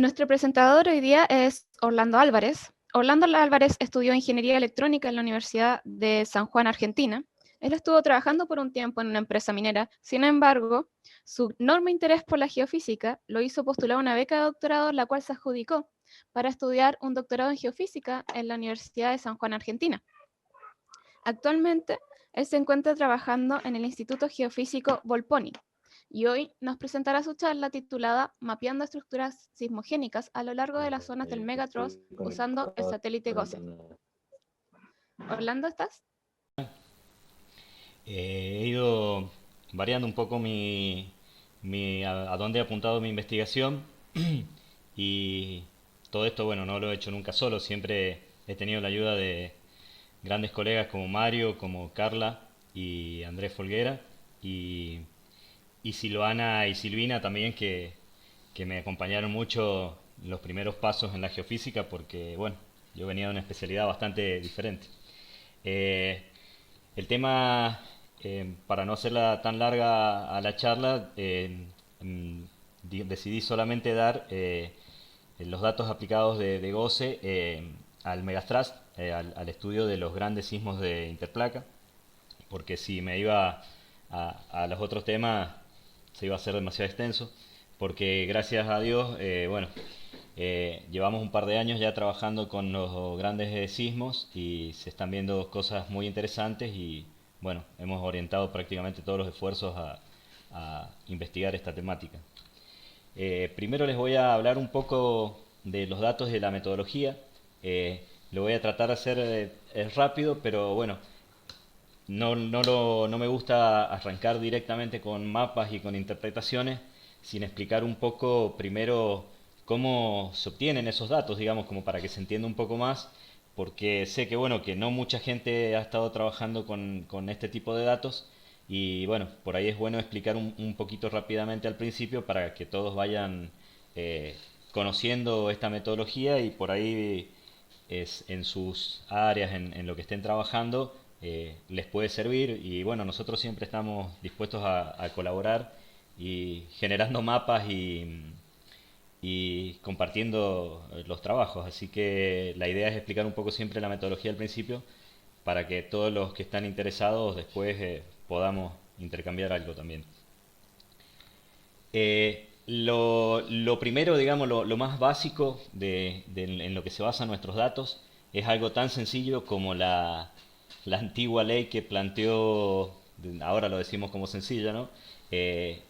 Nuestro presentador hoy día es Orlando Álvarez. Orlando Álvarez estudió Ingeniería Electrónica en la Universidad de San Juan, Argentina. Él estuvo trabajando por un tiempo en una empresa minera. Sin embargo, su enorme interés por la geofísica lo hizo postular a una beca de doctorado, la cual se adjudicó para estudiar un doctorado en geofísica en la Universidad de San Juan, Argentina. Actualmente, él se encuentra trabajando en el Instituto Geofísico Volponi y hoy nos presentará su charla titulada Mapeando estructuras sismogénicas a lo largo de las zonas del Megatros usando el satélite GOSE. Orlando, ¿estás? He ido variando un poco a dónde he apuntado mi investigación y todo esto, bueno, no lo he hecho nunca solo, siempre he tenido la ayuda de grandes colegas como Mario, como Carla y Andrés Folguera y, y Silvana y Silvina también que me acompañaron mucho en los primeros pasos en la geofísica porque, bueno, yo venía de una especialidad bastante diferente. Eh, el tema, para no hacerla tan larga a la charla, decidí solamente dar los datos aplicados de GOSE al Megastrust, al estudio de los grandes sismos de interplaca, porque si me iba a los otros temas se iba a hacer demasiado extenso, porque gracias a Dios, bueno, llevamos un par de años ya trabajando con los grandes sismos y se están viendo cosas muy interesantes y bueno, hemos orientado prácticamente todos los esfuerzos a investigar esta temática. Primero les voy a hablar un poco de los datos de la metodología. Lo voy a tratar de hacer rápido, pero bueno, no me gusta arrancar directamente con mapas y con interpretaciones sin explicar un poco primero cómo se obtienen esos datos, digamos, como para que se entienda un poco más, porque sé que, bueno, que no mucha gente ha estado trabajando con este tipo de datos y, bueno, por ahí es bueno explicar un poquito rápidamente al principio para que todos vayan eh, conociendo esta metodología y por ahí es en sus áreas, en lo que estén trabajando, les puede servir y bueno, nosotros siempre estamos dispuestos a colaborar y generando mapas y compartiendo los trabajos. Así que la idea es explicar un poco siempre la metodología al principio para que todos los que están interesados después podamos intercambiar algo también. Lo primero, digamos, lo más básico en lo que se basan nuestros datos es algo tan sencillo como la antigua ley que planteó, ahora lo decimos como sencilla, ¿no?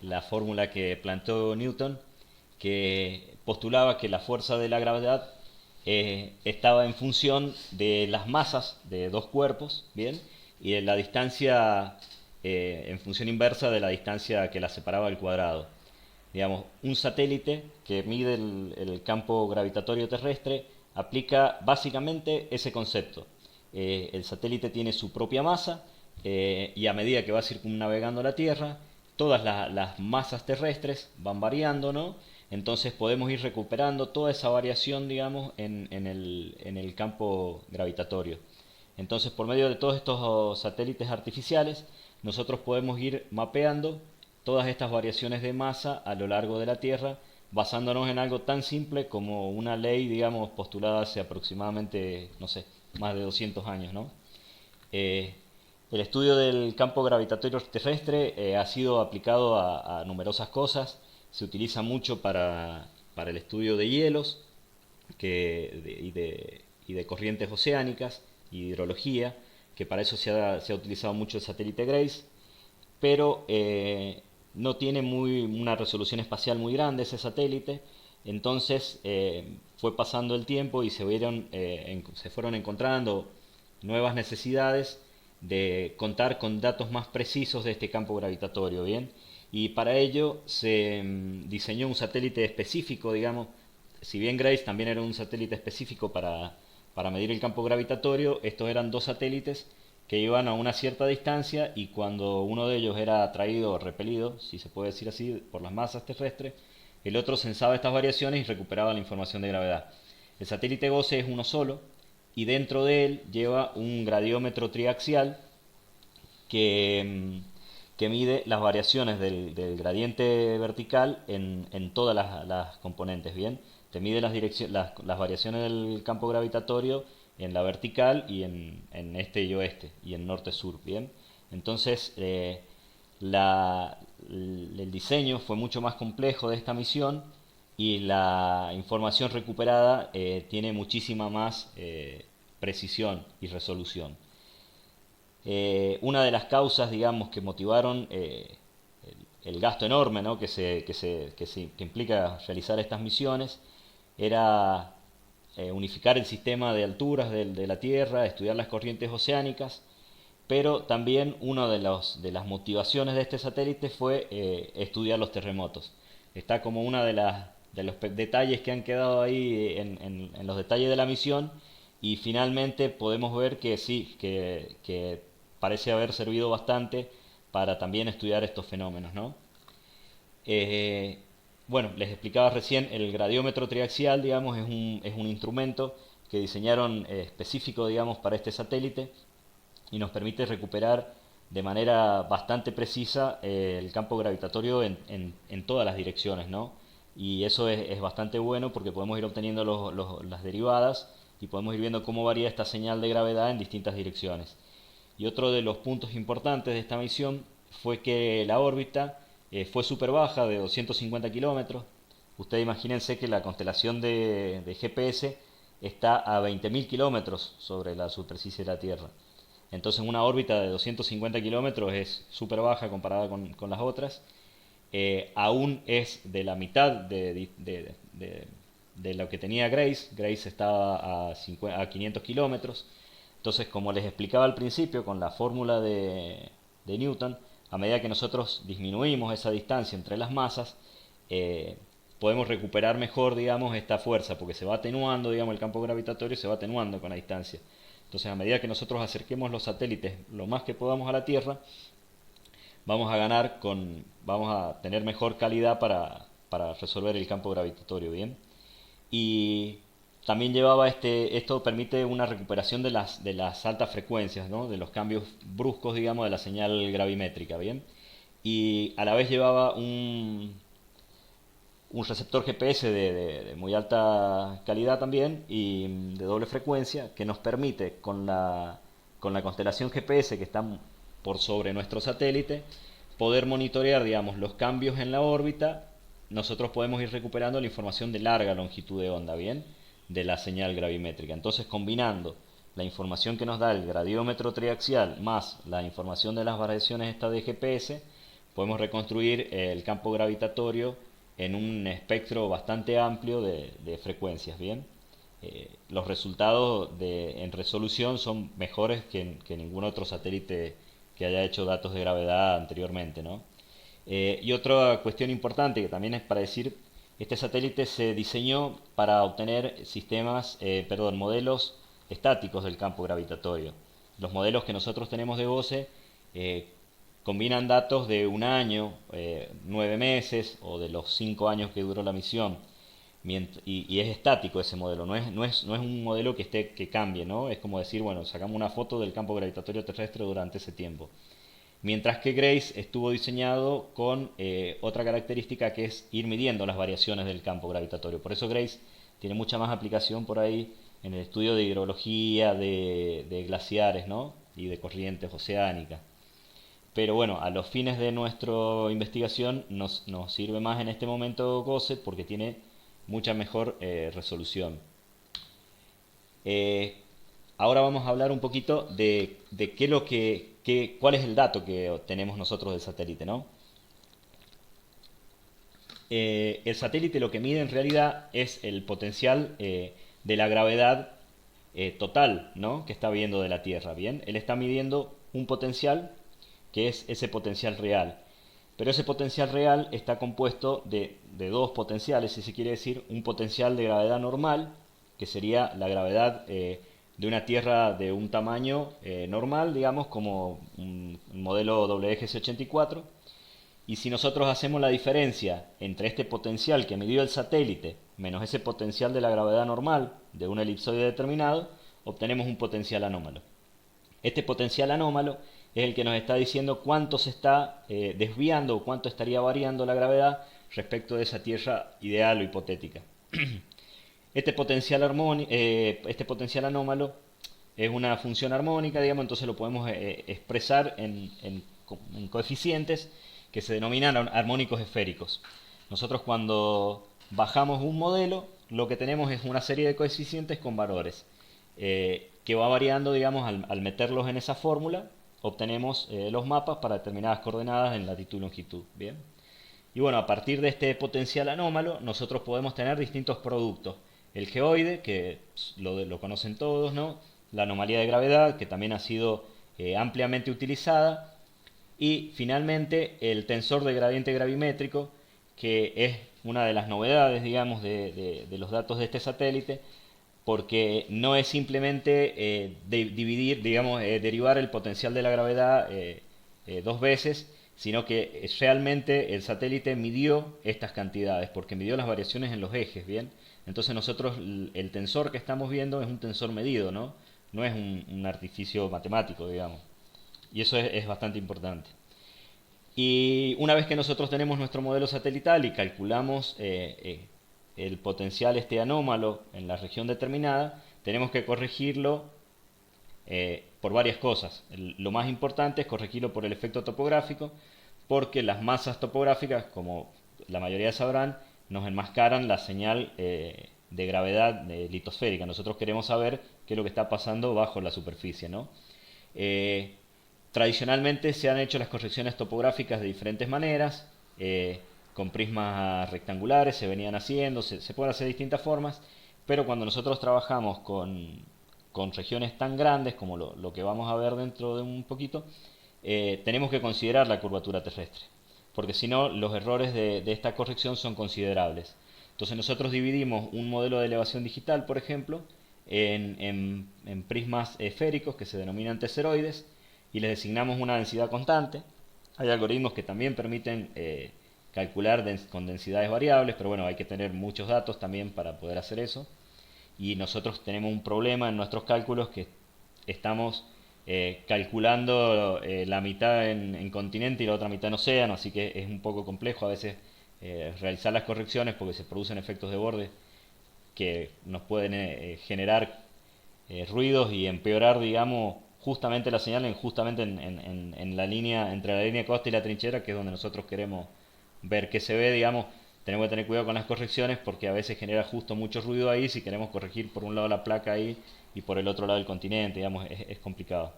La fórmula que planteó Newton, que postulaba que la fuerza de la gravedad estaba en función de las masas de dos cuerpos, ¿bien? Y de la distancia en función inversa de la distancia que la separaba del cuadrado. Digamos, un satélite que mide el campo gravitatorio terrestre aplica básicamente ese concepto. El satélite tiene su propia masa y a medida que va circunnavegando la Tierra, todas las masas terrestres van variando, ¿no? Entonces podemos ir recuperando toda esa variación, digamos, en el campo gravitatorio. Entonces, por medio de todos estos satélites artificiales, nosotros podemos ir mapeando todas estas variaciones de masa a lo largo de la Tierra, basándonos en algo tan simple como una ley, digamos, postulada hace aproximadamente, no sé, más de 200 años, ¿no? Eh, el estudio del campo gravitatorio terrestre ha sido aplicado a numerosas cosas. Se utiliza mucho para el estudio de hielos y de corrientes oceánicas y hidrología, que para eso se ha utilizado mucho el satélite Grace, pero no tiene una resolución espacial muy grande ese satélite, entonces fue pasando el tiempo y se fueron encontrando nuevas necesidades de contar con datos más precisos de este campo gravitatorio, ¿bien? Y para ello se diseñó un satélite específico, digamos, si bien Grace también era un satélite específico para medir el campo gravitatorio, estos eran dos satélites que iban a una cierta distancia y cuando uno de ellos era atraído o repelido, si se puede decir así, por las masas terrestres, el otro censaba estas variaciones y recuperaba la información de gravedad. El satélite GOSE es uno solo y dentro de él lleva un gradiómetro triaxial que, que mide las variaciones del gradiente vertical en todas las componentes, ¿bien? te mide las variaciones del campo gravitatorio en la vertical y en este y oeste y en norte-sur, ¿bien? Entonces, la- el diseño fue mucho más complejo de esta misión y la información recuperada tiene muchísima más precisión y resolución. Una de las causas, digamos, que motivaron el gasto enorme, ¿no? que implica realizar estas misiones era unificar el sistema de alturas de la Tierra, estudiar las corrientes oceánicas, pero también una de las motivaciones de este satélite fue estudiar los terremotos. Está como una de los detalles que han quedado ahí en los detalles de la misión y finalmente podemos ver que sí, que parece haber servido bastante para también estudiar estos fenómenos, ¿no? Eh, bueno, les explicaba recién, el gradiómetro triaxial, digamos, es un instrumento que diseñaron específico, digamos, para este satélite y nos permite recuperar de manera bastante precisa el campo gravitatorio en todas las direcciones, ¿no? Y eso es bastante bueno porque podemos ir obteniendo las derivadas y podemos ir viendo cómo varía esta señal de gravedad en distintas direcciones. Y otro de los puntos importantes de esta misión fue que la órbita fue súper baja, de 250 kilómetros. Ustedes imagínense que la constelación de GPS está a 20.000 kilómetros sobre la superficie de la Tierra. Entonces una órbita de 250 kilómetros es súper baja comparada con las otras. Aún es de la mitad de lo que tenía Grace. Grace estaba a 500 kilómetros. Entonces, como les explicaba al principio, con la fórmula de Newton, a medida que nosotros disminuimos esa distancia entre las masas, eh, podemos recuperar mejor, digamos, esta fuerza, porque se va atenuando, digamos, el campo gravitatorio se va atenuando con la distancia. Entonces, a medida que nosotros acerquemos los satélites lo más que podamos a la Tierra, vamos a tener mejor calidad para resolver el campo gravitatorio, ¿bien? Y también esto permite una recuperación de las altas frecuencias, ¿no? De los cambios bruscos, digamos, de la señal gravimétrica, ¿bien? Y a la vez llevaba un receptor GPS de muy alta calidad también y de doble frecuencia que nos permite con la constelación GPS que está por sobre nuestro satélite poder monitorear, digamos, los cambios en la órbita. Nosotros podemos ir recuperando la información de larga longitud de onda, ¿bien? De la señal gravimétrica. Entonces, combinando la información que nos da el gradiómetro triaxial más la información de las variaciones estas de GPS, podemos reconstruir el campo gravitatorio en un espectro bastante amplio de frecuencias, ¿bien? Los resultados en resolución son mejores que ningún otro satélite que haya hecho datos de gravedad anteriormente, ¿no? Y otra cuestión importante que también es para decir, este satélite se diseñó para obtener modelos estáticos del campo gravitatorio. Los modelos que nosotros tenemos de Bose eh, combinan datos de un año, 9 meses o de los 5 años que duró la misión. Y es estático ese modelo, no es un modelo que cambie, ¿no? Es como decir, bueno, sacamos una foto del campo gravitatorio terrestre durante ese tiempo. Mientras que Grace estuvo diseñado con otra característica que es ir midiendo las variaciones del campo gravitatorio. Por eso Grace tiene mucha más aplicación por ahí en el estudio de hidrología, de glaciares, ¿no? Y de corrientes oceánicas. Pero bueno, a los fines de nuestra investigación nos sirve más en este momento GOSET porque tiene mucha mejor resolución. Eh, Ahora vamos a hablar un poquito de cuál es el dato que obtenemos nosotros del satélite, ¿no? El satélite lo que mide en realidad es el potencial de la gravedad total, ¿no? Que está viendo de la Tierra, ¿bien? Él está midiendo un potencial que es ese potencial real. Pero ese potencial real está compuesto de dos potenciales, si se quiere decir, un potencial de gravedad normal, que sería la gravedad de una Tierra de un tamaño normal, digamos, como un modelo WGS-84. Y si nosotros hacemos la diferencia entre este potencial que midió el satélite menos ese potencial de la gravedad normal de un elipsoide determinado, obtenemos un potencial anómalo. Este potencial anómalo es el que nos está diciendo cuánto se está desviando o cuánto estaría variando la gravedad respecto de esa Tierra ideal o hipotética. Este potencial anómalo es una función armónica, digamos, entonces lo podemos expresar en coeficientes que se denominan armónicos esféricos. Nosotros cuando bajamos un modelo, lo que tenemos es una serie de coeficientes con valores que va variando, digamos, al meterlos en esa fórmula, obtenemos los mapas para determinadas coordenadas en latitud y longitud. Bien. Y bueno, a partir de este potencial anómalo, nosotros podemos tener distintos productos. El geoide, que lo conocen todos, ¿no? La anomalía de gravedad, que también ha sido ampliamente utilizada. Y finalmente el tensor de gradiente gravimétrico, que es una de las novedades, digamos, de los datos de este satélite, porque no es simplemente dividir, digamos, derivar el potencial de la gravedad dos veces, sino que realmente el satélite midió estas cantidades, porque midió las variaciones en los ejes, ¿bien? Entonces nosotros el tensor que estamos viendo es un tensor medido, ¿no? No es un artificio matemático, digamos. Y eso es bastante importante. Y una vez que nosotros tenemos nuestro modelo satelital y calculamos el potencial este anómalo en la región determinada, tenemos que corregirlo por varias cosas. Lo más importante es corregirlo por el efecto topográfico, porque las masas topográficas, como la mayoría sabrán, nos enmascaran la señal de gravedad litosférica. Nosotros queremos saber qué es lo que está pasando bajo la superficie, ¿no? Eh, Tradicionalmente se han hecho las correcciones topográficas de diferentes maneras, con prismas rectangulares se venían haciendo, se pueden hacer de distintas formas, pero cuando nosotros trabajamos con regiones tan grandes como lo que vamos a ver dentro de un poquito, tenemos que considerar la curvatura terrestre, porque si no los errores de esta corrección son considerables. Entonces nosotros dividimos un modelo de elevación digital, por ejemplo, en prismas esféricos que se denominan teseroides, y les designamos una densidad constante. Hay algoritmos que también permiten calcular con densidades variables, pero bueno, hay que tener muchos datos también para poder hacer eso. Y nosotros tenemos un problema en nuestros cálculos que estamos calculando la mitad en continente y la otra mitad en océano, así que es un poco complejo a veces realizar las correcciones porque se producen efectos de borde que nos pueden generar ruidos y empeorar, digamos, justamente la señal justamente en la línea, entre la línea de costa y la trinchera, que es donde nosotros queremos ver qué se ve, digamos. Tenemos que tener cuidado con las correcciones porque a veces genera justo mucho ruido ahí si queremos corregir por un lado la placa ahí y por el otro lado el continente, digamos, es complicado.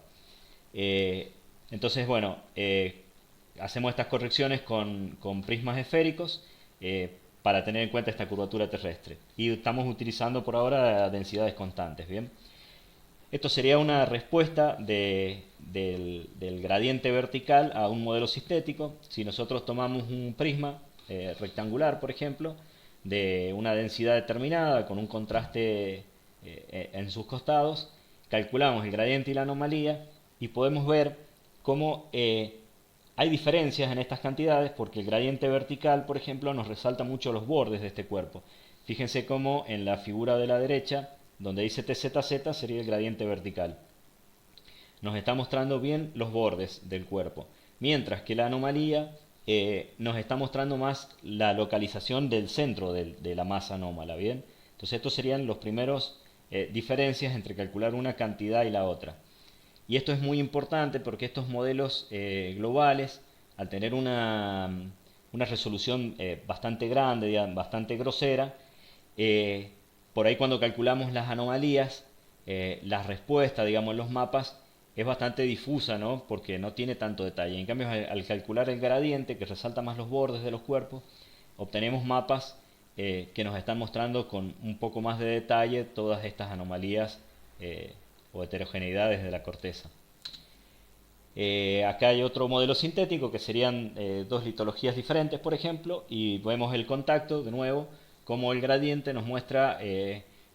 Eh, entonces, bueno, hacemos estas correcciones con prismas esféricos para tener en cuenta esta curvatura terrestre. Y estamos utilizando por ahora densidades constantes, ¿bien? Esto sería una respuesta del gradiente vertical a un modelo sistético. Si nosotros tomamos un prisma rectangular, por ejemplo, de una densidad determinada con un contraste en sus costados, calculamos el gradiente y la anomalía y podemos ver cómo hay diferencias en estas cantidades porque el gradiente vertical, por ejemplo, nos resalta mucho los bordes de este cuerpo. Fíjense cómo en la figura de la derecha, donde dice TZZ, sería el gradiente vertical. Nos está mostrando bien los bordes del cuerpo, mientras que la anomalía nos está mostrando más la localización del centro de la masa anómala, ¿bien? Entonces estos serían los primeros diferencias entre calcular una cantidad y la otra. Y esto es muy importante porque estos modelos globales, al tener una resolución bastante grande, digamos, bastante grosera, por ahí cuando calculamos las anomalías, la respuesta, digamos, en los mapas es bastante difusa, ¿no? Porque no tiene tanto detalle. En cambio, al calcular el gradiente, que resalta más los bordes de los cuerpos, obtenemos mapas que nos están mostrando con un poco más de detalle todas estas anomalías o heterogeneidades de la corteza. Acá hay otro modelo sintético que serían dos litologías diferentes, por ejemplo, y vemos el contacto, de nuevo, como el gradiente nos muestra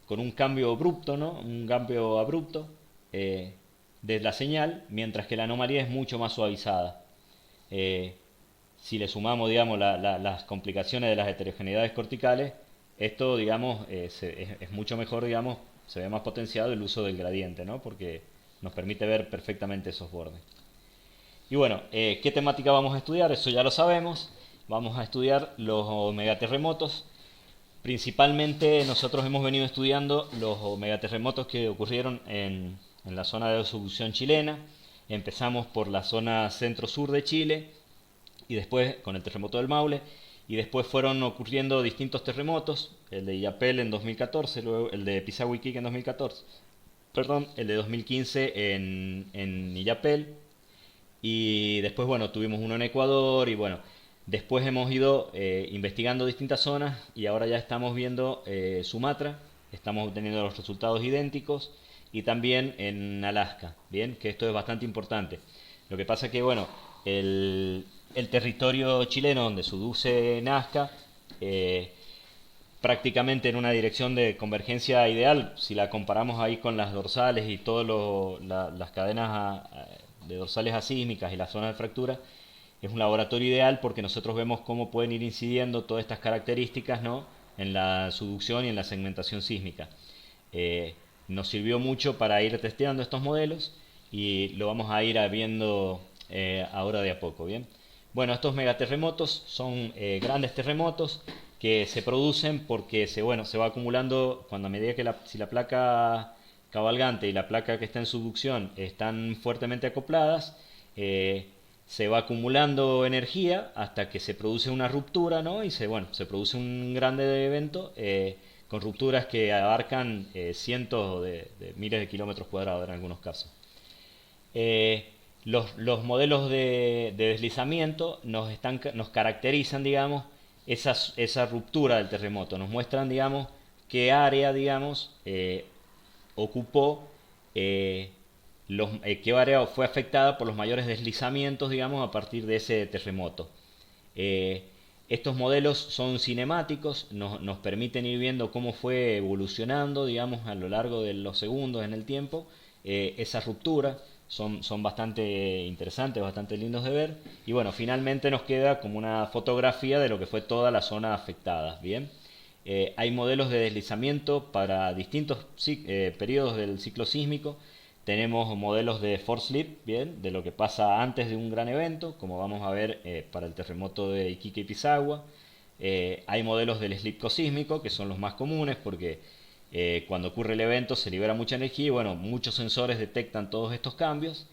con un cambio abrupto, ¿no? Un cambio abrupto de la señal, mientras que la anomalía es mucho más suavizada. Si le sumamos, digamos, las complicaciones de las heterogeneidades corticales, esto, digamos, es mucho mejor, digamos, se ve más potenciado el uso del gradiente, ¿no? Porque nos permite ver perfectamente esos bordes. Y bueno, ¿qué temática vamos a estudiar? Eso ya lo sabemos. Vamos a estudiar los megaterremotos. Principalmente nosotros hemos venido estudiando los megaterremotos que ocurrieron en la zona de subducción chilena. Empezamos por la zona centro-sur de Chile y después con el terremoto del Maule, y después fueron ocurriendo distintos terremotos, el de Illapel en 2014, luego el de Pisagua-Iquique en 2014, perdón, el de 2015 en Illapel, y después, bueno, tuvimos uno en Ecuador y bueno, después hemos ido investigando distintas zonas y ahora ya estamos viendo Sumatra, estamos obteniendo los resultados idénticos y también en Alaska, bien, que esto es bastante importante. Lo que pasa que, bueno, el territorio chileno donde Suduce Nazca, eh, prácticamente en una dirección de convergencia ideal, si la comparamos ahí con las dorsales y todas las cadenas de dorsales asísmicas y las zonas de fractura, es un laboratorio ideal porque nosotros vemos cómo pueden ir incidiendo todas estas características, ¿no?, en la subducción y en la segmentación sísmica. Eh, Nos sirvió mucho para ir testeando estos modelos y lo vamos a ir viendo ahora de a poco, ¿bien? Bueno, estos megaterremotos son grandes terremotos que se producen porque bueno, se va acumulando cuando a medida que si la placa cabalgante y la placa que está en subducción están fuertemente acopladas, se va acumulando energía hasta que se produce una ruptura, ¿no? Y bueno, se produce un grande evento con rupturas que abarcan cientos de miles de kilómetros cuadrados en algunos casos. Eh, los modelos de deslizamiento nos caracterizan, digamos, esa ruptura del terremoto. Nos muestran, digamos, qué área, digamos, ocupó, qué área fue afectada por los mayores deslizamientos, digamos, a partir de ese terremoto. Eh, Estos modelos son cinemáticos, nos permiten ir viendo cómo fue evolucionando, digamos, a lo largo de los segundos en el tiempo, esa ruptura. Son bastante interesantes, bastante lindos de ver. Y bueno, finalmente nos queda como una fotografía de lo que fue toda la zona afectada. Bien, hay modelos de deslizamiento para distintos periodos del ciclo sísmico. Tenemos modelos de force slip, bien, de lo que pasa antes de un gran evento, como vamos a ver para el terremoto de Iquique y Pisagua. Hay modelos del slip cosísmico, que son los más comunes porque cuando ocurre el evento se libera mucha energía y bueno, muchos sensores detectan todos estos cambios.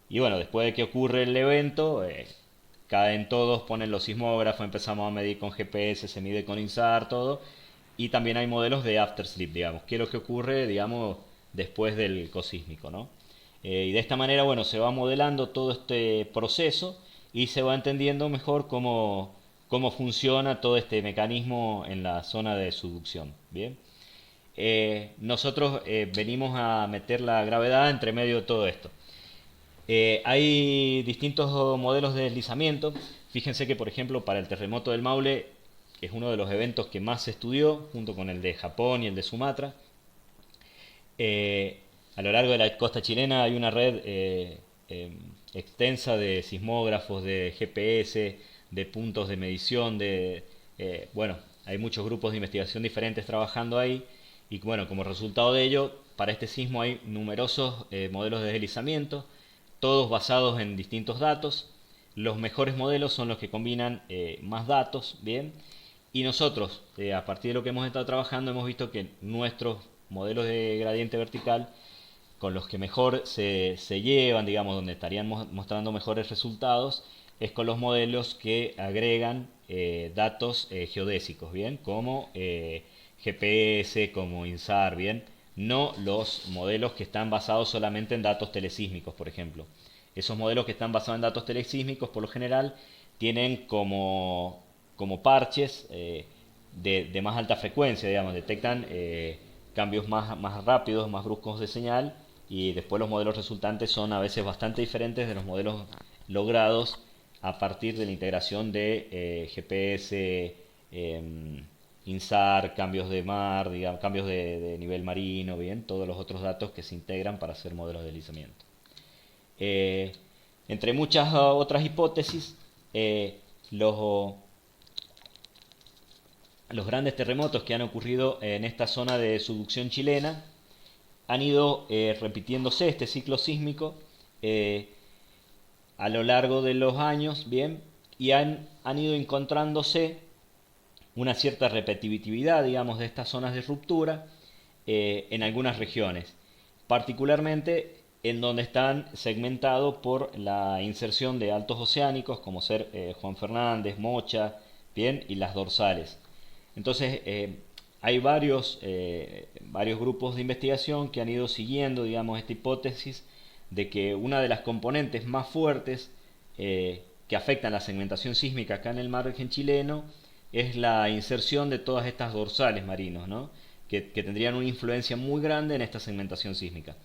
Y bueno, después de que ocurre el evento, caen todos, ponen los sismógrafos, empezamos a medir con GPS, se mide con INSAR, todo. Y también hay modelos de after sleep, digamos, que es lo que ocurre, digamos, después del cosísmico, ¿no? Y de esta manera, bueno, se va modelando todo este proceso y se va entendiendo mejor cómo funciona todo este mecanismo en la zona de subducción, ¿bien? Nosotros venimos a meter la gravedad entre medio de todo esto. Hay distintos modelos de deslizamiento. Fíjense que, por ejemplo, para el terremoto del Maule, que es uno de los eventos que más se estudió, junto con el de Japón y el de Sumatra, a lo largo de la costa chilena hay una red extensa de sismógrafos, de GPS, de puntos de medición, bueno, hay muchos grupos de investigación diferentes trabajando ahí y bueno, como resultado de ello, para este sismo hay numerosos modelos de deslizamiento, todos basados en distintos datos. Los mejores modelos son los que combinan más datos, ¿bien? Y nosotros, a partir de lo que hemos estado trabajando, hemos visto que nuestros modelos de gradiente vertical, con los que mejor se llevan, digamos, donde estarían mostrando mejores resultados, es con los modelos que agregan datos geodésicos, ¿bien? Como GPS, como INSAR, ¿bien? No los modelos que están basados solamente en datos telesísmicos, por ejemplo. Esos modelos que están basados en datos telesísmicos, por lo general, tienen como parches de más alta frecuencia, digamos, detectan cambios más rápidos, más bruscos de señal, y después los modelos resultantes son a veces bastante diferentes de los modelos logrados a partir de la integración de GPS, INSAR, cambios de mar, digamos, cambios de nivel marino, bien, todos los otros datos que se integran para hacer modelos de deslizamiento. Eh, Entre muchas otras hipótesis, los, los grandes terremotos que han ocurrido en esta zona de subducción chilena han ido repitiéndose este ciclo sísmico eh, a lo largo de los años, bien, y han ido encontrándose una cierta repetitividad, digamos, de estas zonas de ruptura en algunas regiones, particularmente en donde están segmentados por la inserción de altos oceánicos, como ser Juan Fernández, Mocha, bien, y las dorsales. Entonces, hay varios grupos de investigación que han ido siguiendo, digamos, esta hipótesis de que una de las componentes más fuertes que afectan la segmentación sísmica acá en el margen chileno es la inserción de todas estas dorsales marinos, ¿no? Que tendrían una influencia muy grande en esta segmentación sísmica.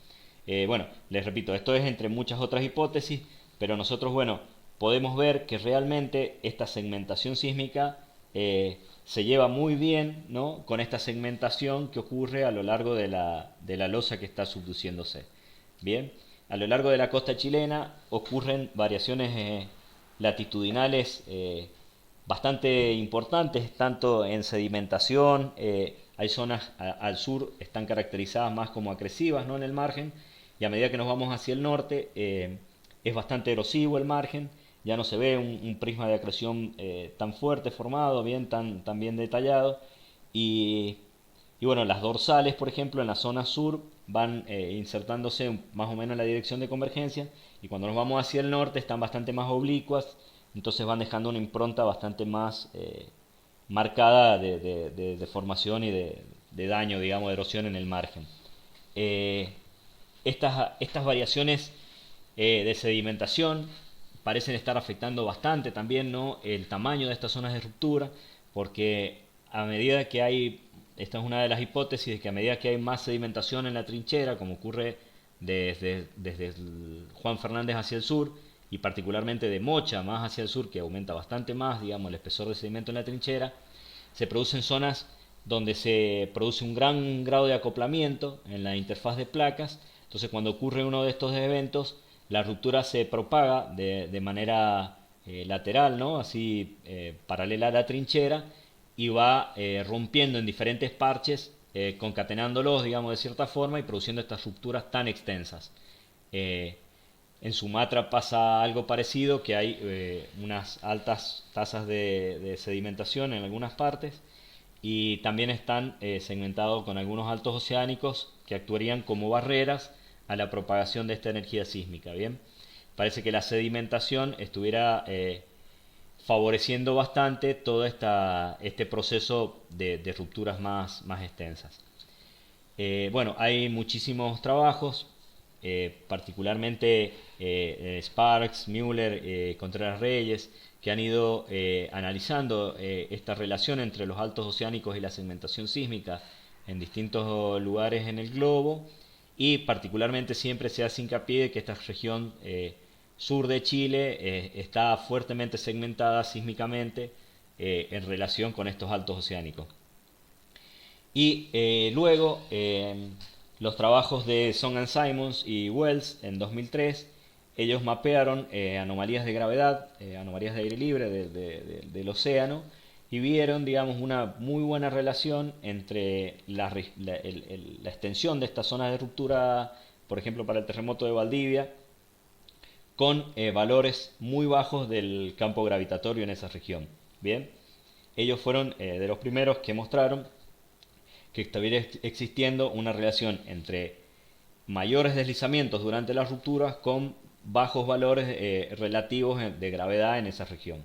Bueno, les repito, esto es entre muchas otras hipótesis, pero nosotros, bueno, podemos ver que realmente esta segmentación sísmica se lleva muy bien, ¿no?, con esta segmentación que ocurre a lo largo de la losa que está subduciéndose. Bien, a lo largo de la costa chilena ocurren variaciones latitudinales bastante importantes, tanto en sedimentación, hay zonas al sur están caracterizadas más como agresivas, ¿no?, en el margen, y a medida que nos vamos hacia el norte es bastante erosivo el margen, ya no se ve un prisma de acreción tan fuerte formado, tan bien detallado, y, y bueno, las dorsales, por ejemplo, en la zona sur van insertándose más o menos en la dirección de convergencia, y cuando nos vamos hacia el norte están bastante más oblicuas, entonces van dejando una impronta bastante más marcada de formación y de daño, digamos, de erosión en el margen. Eh, estas variaciones de sedimentación parecen estar afectando bastante también, ¿no?, el tamaño de estas zonas de ruptura, porque a medida que hay, esta es una de las hipótesis, de que a medida que hay más sedimentación en la trinchera, como ocurre desde el Juan Fernández hacia el sur, y particularmente de Mocha más hacia el sur, que aumenta bastante más, digamos, el espesor de sedimento en la trinchera, se producen zonas donde se produce un gran grado de acoplamiento en la interfaz de placas. Entonces, cuando ocurre uno de estos eventos, la ruptura se propaga de manera lateral, ¿no?, así paralela a la trinchera, y va rompiendo en diferentes parches, concatenándolos, digamos, de cierta forma, y produciendo estas rupturas tan extensas. Eh, en Sumatra pasa algo parecido, que hay unas altas tasas de sedimentación en algunas partes, y también están segmentados con algunos altos oceánicos que actuarían como barreras a la propagación de esta energía sísmica. Bien, parece que la sedimentación estuviera favoreciendo bastante todo este proceso de rupturas más extensas. Bueno, hay muchísimos trabajos, particularmente Sparks, Müller, Contreras Reyes, que han ido analizando esta relación entre los altos oceánicos y la segmentación sísmica en distintos lugares en el globo, y particularmente siempre se hace hincapié de que esta región sur de Chile está fuertemente segmentada sísmicamente en relación con estos altos oceánicos. Y luego los trabajos de Song and Simons y Wells en 2003, ellos mapearon anomalías de gravedad, anomalías de aire libre del océano, y vieron, digamos, una muy buena relación entre la extensión de estas zonas de ruptura, por ejemplo, para el terremoto de Valdivia, con valores muy bajos del campo gravitatorio en esa región. Bien, ellos fueron de los primeros que mostraron que estuviera existiendo una relación entre mayores deslizamientos durante las rupturas con bajos valores relativos de gravedad en esa región.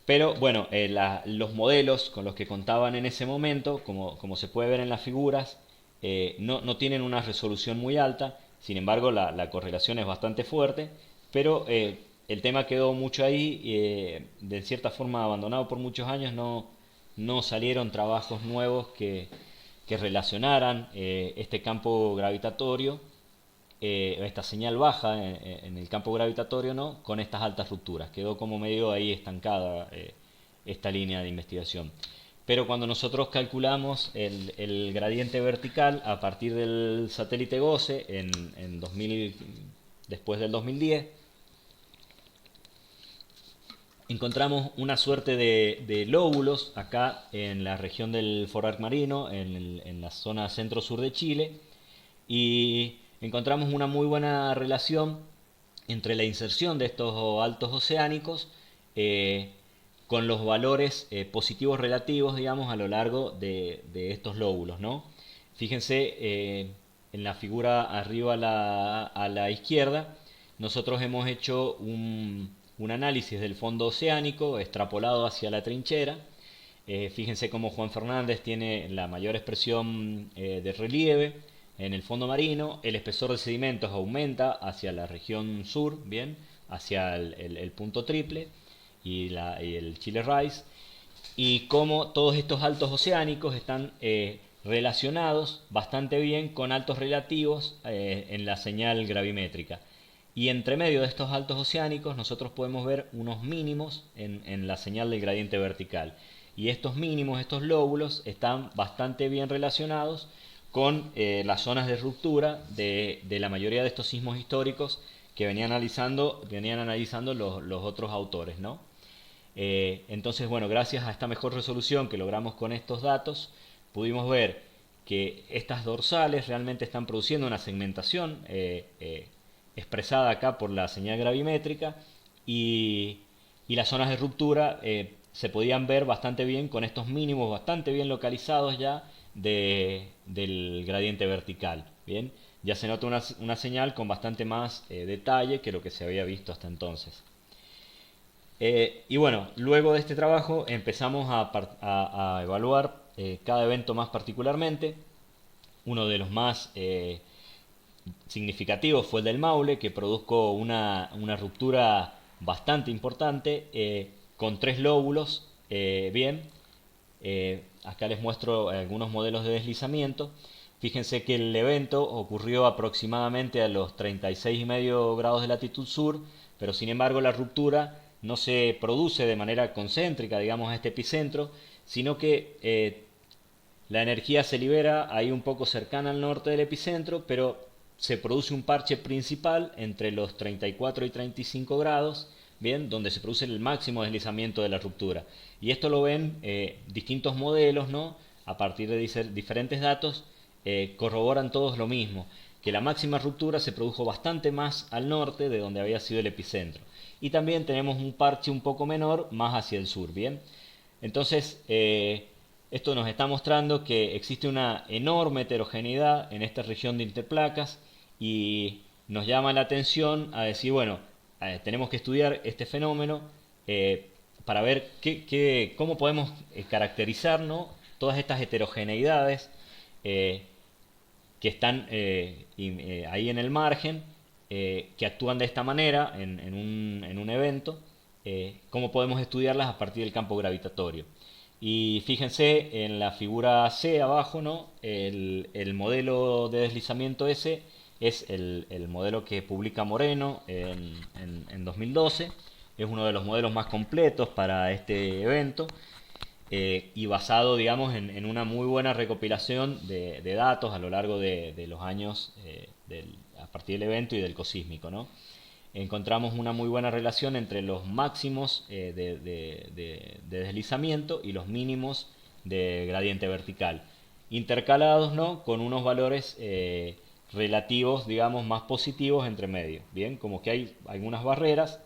Pero bueno, los modelos con los que contaban en ese momento, como se puede ver en las figuras, no tienen una resolución muy alta. Sin embargo, la correlación es bastante fuerte, pero el tema quedó mucho ahí, de cierta forma abandonado por muchos años. No salieron trabajos nuevos que relacionaran este campo gravitatorio, esta señal baja en el campo gravitatorio, ¿no?, con estas altas rupturas. Quedó como medio ahí estancada esta línea de investigación. Pero cuando nosotros calculamos el gradiente vertical a partir del satélite GOSE en 2000, después del 2010, encontramos una suerte de lóbulos acá en la región del Forrar Marino, en la zona centro-sur de Chile, y encontramos una muy buena relación entre la inserción de estos altos oceánicos con los valores positivos relativos, digamos, a lo largo de estos lóbulos, ¿no? Fíjense en la figura arriba a la izquierda, nosotros hemos hecho un análisis del fondo oceánico extrapolado hacia la trinchera. Fíjense cómo Juan Fernández tiene la mayor expresión de relieve en el fondo marino, el espesor de sedimentos aumenta hacia la región sur, bien, hacia el punto triple y el Chile Rise, y cómo todos estos altos oceánicos están relacionados bastante bien con altos relativos en la señal gravimétrica. Y entre medio de estos altos oceánicos nosotros podemos ver unos mínimos en la señal del gradiente vertical. Y estos mínimos, estos lóbulos, están bastante bien relacionados con las zonas de ruptura de la mayoría de estos sismos históricos que venían analizando los otros autores, ¿no? Entonces, bueno, gracias a esta mejor resolución que logramos con estos datos, pudimos ver que estas dorsales realmente están produciendo una segmentación expresada acá por la señal gravimétrica y las zonas de ruptura se podían ver bastante bien con estos mínimos bastante bien localizados ya del gradiente vertical. Bien, ya se nota una señal con bastante más detalle que lo que se había visto hasta entonces. Y bueno, luego de este trabajo empezamos a evaluar cada evento más particularmente. Uno de los más significativos fue el del Maule, que produjo una ruptura bastante importante con tres lóbulos. Bien, acá les muestro algunos modelos de deslizamiento. Fíjense que el evento ocurrió aproximadamente a los 36,5 grados de latitud sur, pero sin embargo la ruptura no se produce de manera concéntrica, digamos, a este epicentro, sino que la energía se libera ahí un poco cercana al norte del epicentro, pero se produce un parche principal entre los 34 y 35 grados, bien, donde se produce el máximo deslizamiento de la ruptura. Y esto lo ven distintos modelos, ¿no? A partir de diferentes datos, corroboran todos lo mismo, que la máxima ruptura se produjo bastante más al norte de donde había sido el epicentro. Y también tenemos un parche un poco menor más hacia el sur, ¿bien? Entonces, esto nos está mostrando que existe una enorme heterogeneidad en esta región de interplacas y nos llama la atención a decir, bueno, tenemos que estudiar este fenómeno para ver cómo podemos caracterizar, ¿no?, todas estas heterogeneidades que están ahí en el margen, que actúan de esta manera en un evento, cómo podemos estudiarlas a partir del campo gravitatorio. Y fíjense en la figura C abajo, ¿no? El modelo de deslizamiento ese es el modelo que publica Moreno en 2012. Es uno de los modelos más completos para este evento y basado, digamos, en una muy buena recopilación de datos a lo largo de los años a partir del evento y del cosísmico, ¿no? Encontramos una muy buena relación entre los máximos de deslizamiento y los mínimos de gradiente vertical, intercalados, ¿no?, con unos valores relativos, digamos, más positivos entre medio. Bien, como que hay algunas barreras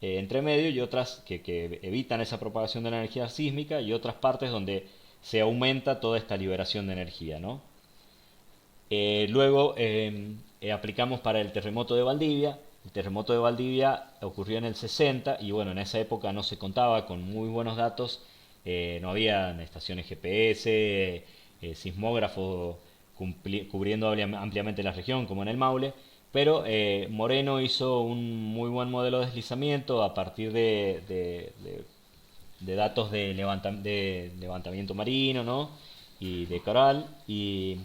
entre medio y otras que evitan esa propagación de la energía sísmica y otras partes donde se aumenta toda esta liberación de energía, ¿no? Luego aplicamos para el terremoto de Valdivia. El terremoto de Valdivia ocurrió en el 60 y bueno, en esa época no se contaba con muy buenos datos, no había estaciones GPS, sismógrafos cubriendo ampliamente la región como en el Maule, pero Moreno hizo un muy buen modelo de deslizamiento a partir de datos de levantamiento marino, ¿no?, y de coral, y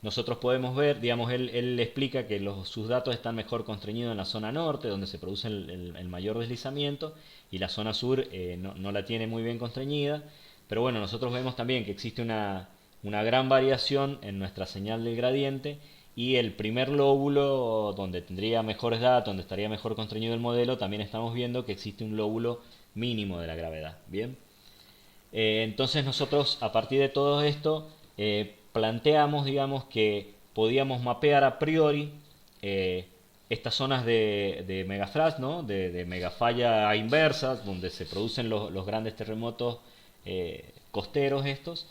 nosotros podemos ver, digamos, él explica que sus datos están mejor constreñidos en la zona norte, donde se produce el mayor deslizamiento, y la zona sur no la tiene muy bien constreñida, pero bueno, nosotros vemos también que existe una gran variación en nuestra señal del gradiente, y el primer lóbulo, donde tendría mejores datos, donde estaría mejor constreñido el modelo, también estamos viendo que existe un lóbulo mínimo de la gravedad, ¿bien? Entonces nosotros, a partir de todo esto, planteamos, digamos, que podíamos mapear a priori estas zonas de megathrust, ¿no? De megafalla inversa, donde se producen los grandes terremotos costeros estos,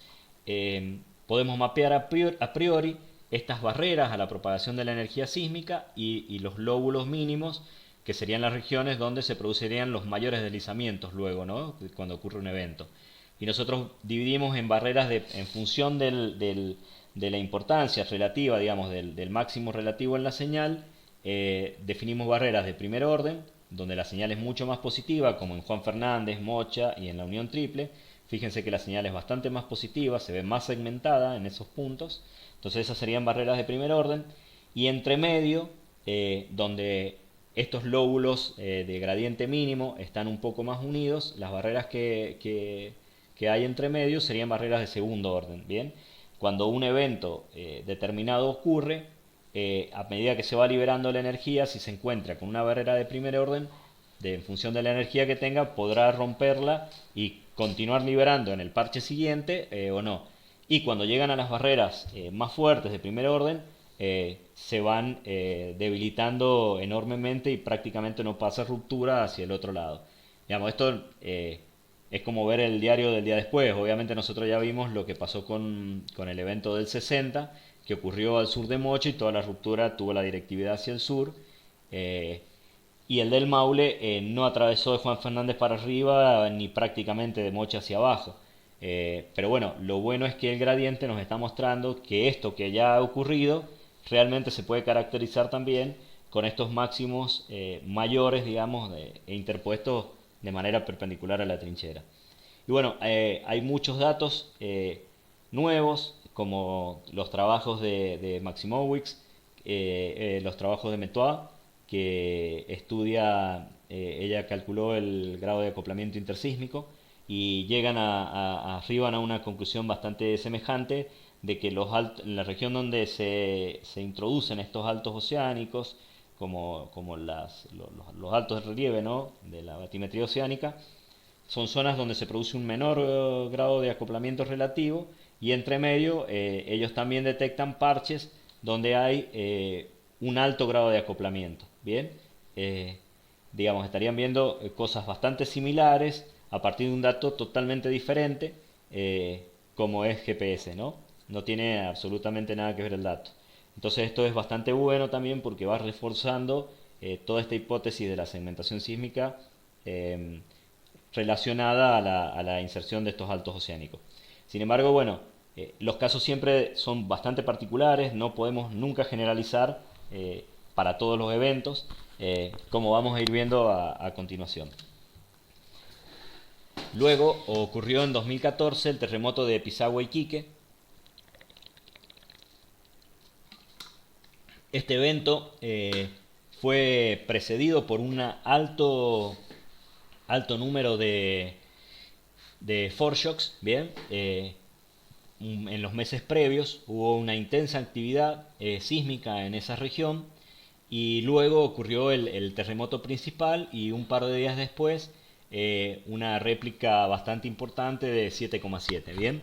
podemos mapear a priori estas barreras a la propagación de la energía sísmica y los lóbulos mínimos, que serían las regiones donde se producirían los mayores deslizamientos luego, ¿no? Cuando ocurre un evento. Y nosotros dividimos en barreras en función de la importancia relativa, digamos, del máximo relativo en la señal. Definimos barreras de primer orden, donde la señal es mucho más positiva, como en Juan Fernández, Mocha y en la Unión Triple. Fíjense que la señal es bastante más positiva, se ve más segmentada en esos puntos. Entonces esas serían barreras de primer orden. Y entre medio, donde estos lóbulos de gradiente mínimo están un poco más unidos, las barreras que hay entre medio serían barreras de segundo orden. Bien, cuando un evento determinado ocurre, a medida que se va liberando la energía, si se encuentra con una barrera de primer orden, en función de la energía que tenga, podrá romperla y continuar liberando en el parche siguiente o no. Y cuando llegan a las barreras más fuertes de primer orden, se van debilitando enormemente y prácticamente no pasa ruptura hacia el otro lado. Digamos, esto es como ver el diario del día después. Obviamente nosotros ya vimos lo que pasó con el evento del 60, que ocurrió al sur de Mocha y toda la ruptura tuvo la directividad hacia el sur. eh, y el del Maule no atravesó de Juan Fernández para arriba ni prácticamente de Mocha hacia abajo. Pero bueno, lo bueno es que el gradiente nos está mostrando que esto que ya ha ocurrido realmente se puede caracterizar también con estos máximos mayores, digamos, e interpuestos de manera perpendicular a la trinchera. Y bueno, hay muchos datos nuevos, como los trabajos de Maximowicz, los trabajos de Metois, que estudia, ella calculó el grado de acoplamiento intersísmico y llegan arriban a una conclusión bastante semejante de que en la región donde se introducen estos altos oceánicos, como los altos de relieve, ¿no? De la batimetría oceánica, son zonas donde se produce un menor grado de acoplamiento relativo y entre medio ellos también detectan parches donde hay un alto grado de acoplamiento. Bien, Eh, digamos, estarían viendo cosas bastante similares a partir de un dato totalmente diferente como es GPS, ¿no? No tiene absolutamente nada que ver el dato. Entonces esto es bastante bueno también porque va reforzando toda esta hipótesis de la segmentación sísmica eh, relacionada a la inserción de estos altos oceánicos. Sin embargo, bueno, los casos siempre son bastante particulares, no podemos nunca generalizar para todos los eventos, como vamos a ir viendo a continuación. Luego ocurrió en 2014 el terremoto de Pisagua, Iquique. Este evento fue precedido por un alto número de foreshocks, bien. En los meses previos hubo una intensa actividad sísmica en esa región y luego ocurrió el terremoto principal y un par de días después una réplica bastante importante de 7,7. Bien,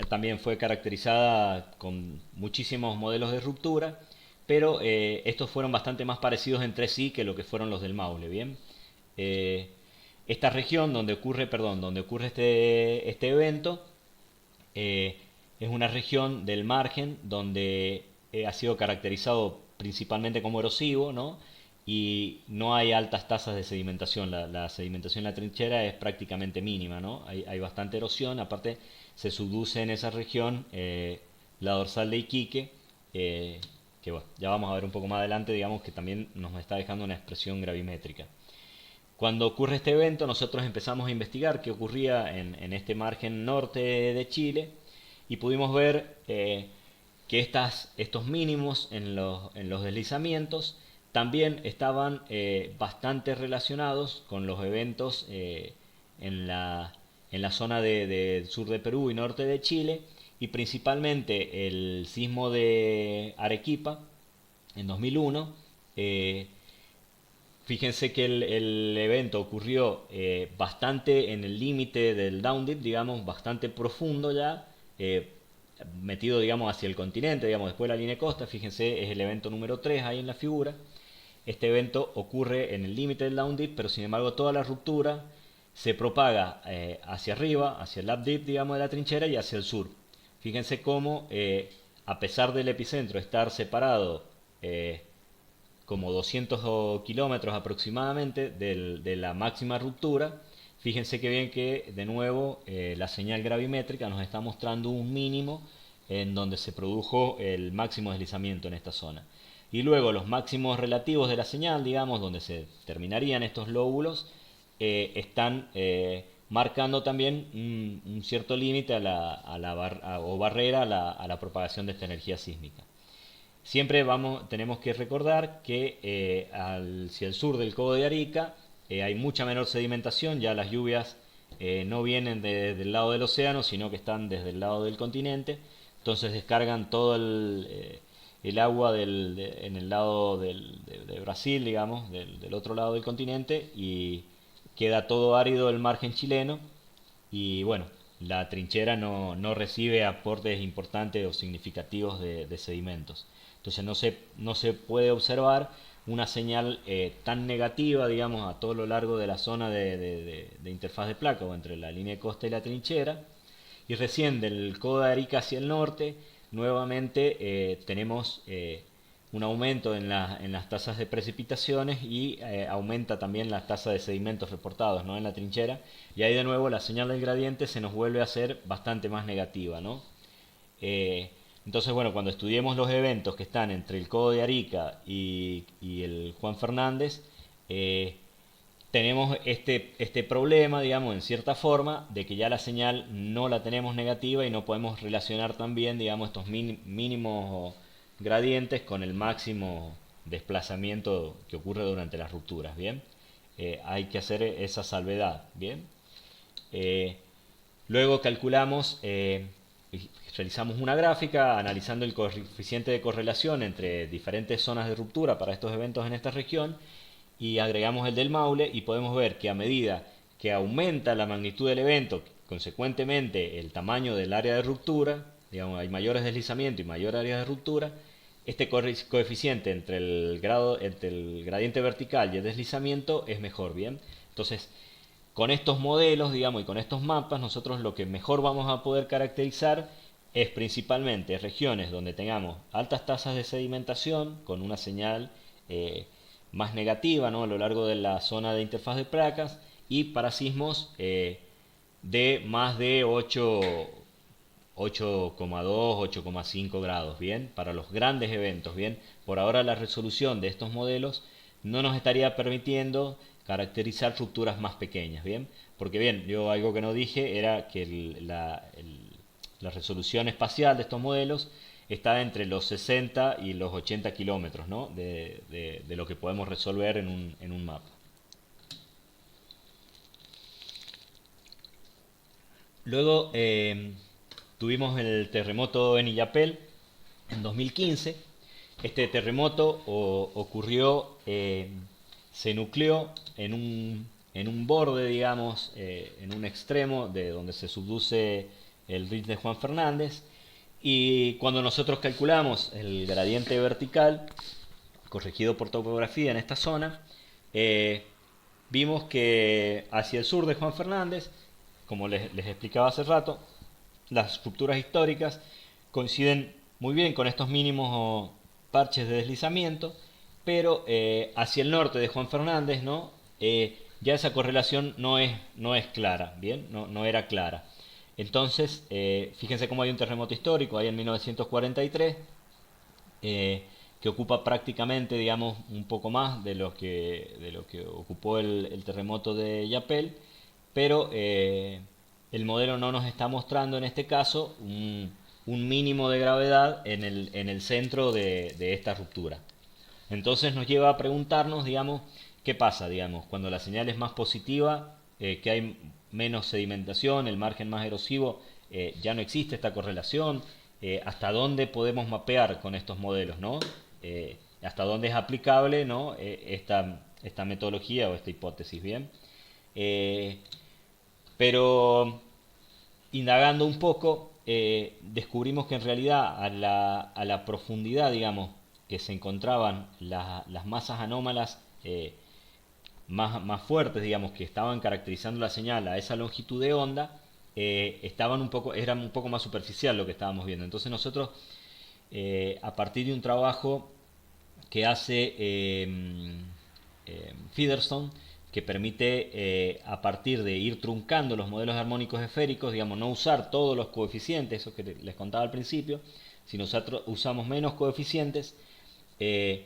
también fue caracterizada con muchísimos modelos de ruptura, pero estos fueron bastante más parecidos entre sí que lo que fueron los del Maule. Bien, eh, esta región donde ocurre este evento eh, es una región del margen donde ha sido caracterizado principalmente como erosivo, ¿no? Y no hay altas tasas de sedimentación. La sedimentación en la trinchera es prácticamente mínima, ¿no? Hay bastante erosión. Aparte, se subduce en esa región la dorsal de Iquique, que bueno, ya vamos a ver un poco más adelante, digamos que también nos está dejando una expresión gravimétrica. Cuando ocurre este evento, nosotros empezamos a investigar qué ocurría en este margen norte de Chile y pudimos ver que estos mínimos en los deslizamientos también estaban bastante relacionados con los eventos en la zona del sur de Perú y norte de Chile, y principalmente el sismo de Arequipa en 2001. Fíjense que el evento ocurrió bastante en el límite del down dip, digamos, bastante profundo ya, metido, digamos, hacia el continente, digamos, después de la línea de costa. Fíjense, es el evento número 3 ahí en la figura. Este evento ocurre en el límite del down dip, pero sin embargo toda la ruptura se propaga hacia arriba, hacia el up dip, digamos, de la trinchera y hacia el sur. Fíjense cómo, a pesar del epicentro estar separado como 200 kilómetros aproximadamente de la máxima ruptura, fíjense que bien que de nuevo la señal gravimétrica nos está mostrando un mínimo en donde se produjo el máximo deslizamiento en esta zona. Y luego los máximos relativos de la señal, digamos, donde se terminarían estos lóbulos, están marcando también un cierto límite o barrera a la propagación de esta energía sísmica. Siempre tenemos que recordar que hacia el sur del Codo de Arica hay mucha menor sedimentación, ya las lluvias no vienen del lado del océano, sino que están desde el lado del continente, entonces descargan todo el agua en el lado de Brasil, digamos, del otro lado del continente, y queda todo árido el margen chileno, y bueno, la trinchera no recibe aportes importantes o significativos de sedimentos. Entonces no se puede observar una señal tan negativa, digamos, a todo lo largo de la zona de interfaz de placa o entre la línea de costa y la trinchera. Y recién del Codo de Arica hacia el norte, nuevamente tenemos un aumento en las tasas de precipitaciones y aumenta también las tasas de sedimentos reportados, ¿no?, en la trinchera. Y ahí de nuevo la señal del gradiente se nos vuelve a ser bastante más negativa, ¿no? Entonces, bueno, cuando estudiemos los eventos que están entre el Codo de Arica y el Juan Fernández, tenemos este problema, digamos, en cierta forma, de que ya la señal no la tenemos negativa y no podemos relacionar también, digamos, estos mínimos gradientes con el máximo desplazamiento que ocurre durante las rupturas, ¿bien? Hay que hacer esa salvedad, ¿bien? Eh, Luego calculamos, realizamos una gráfica analizando el coeficiente de correlación entre diferentes zonas de ruptura para estos eventos en esta región y agregamos el del Maule y podemos ver que a medida que aumenta la magnitud del evento, consecuentemente el tamaño del área de ruptura, digamos, hay mayores deslizamientos y mayor área de ruptura, este coeficiente entre el gradiente vertical y el deslizamiento es mejor, ¿bien? Entonces, con estos modelos, digamos, y con estos mapas, nosotros lo que mejor vamos a poder caracterizar es principalmente regiones donde tengamos altas tasas de sedimentación con una señal más negativa, ¿no?, a lo largo de la zona de interfaz de placas, y para sismos de más de 8,2, 8,5 grados, ¿bien? Para los grandes eventos, ¿bien? Por ahora la resolución de estos modelos no nos estaría permitiendo caracterizar rupturas más pequeñas, ¿bien? Porque bien, yo algo que no dije era que la resolución espacial de estos modelos está entre los 60 y los 80 kilómetros, ¿no?, de lo que podemos resolver en un mapa. Luego tuvimos el terremoto en Illapel en 2015. Este terremoto ocurrió, se nucleó en un borde, digamos, en un extremo de donde se subduce el río de Juan Fernández. Y cuando nosotros calculamos el gradiente vertical, corregido por topografía en esta zona, vimos que hacia el sur de Juan Fernández, como les explicaba hace rato, las rupturas históricas coinciden muy bien con estos mínimos parches de deslizamiento, pero hacia el norte de Juan Fernández, ¿no?, ya esa correlación no es clara, ¿bien? No era clara. Entonces, fíjense cómo hay un terremoto histórico ahí en 1943, que ocupa prácticamente, digamos, un poco más de lo que ocupó el terremoto de Yapel, pero el modelo no nos está mostrando en este caso un mínimo de gravedad en el centro de esta ruptura. Entonces nos lleva a preguntarnos, digamos, qué pasa, digamos, cuando la señal es más positiva, que hay menos sedimentación, el margen más erosivo, ya no existe esta correlación. ¿Hasta dónde podemos mapear con estos modelos, ¿no? ¿Hasta dónde es aplicable, ¿no?, esta metodología o esta hipótesis, bien? Pero indagando un poco, descubrimos que en realidad a la profundidad, digamos, que se encontraban las masas anómalas más fuertes, digamos, que estaban caracterizando la señal a esa longitud de onda, eran un poco más superficial lo que estábamos viendo. Entonces nosotros, a partir de un trabajo que hace Featherstone, que permite, a partir de ir truncando los modelos armónicos esféricos, digamos, no usar todos los coeficientes, eso que les contaba al principio, si nosotros usamos menos coeficientes, eh,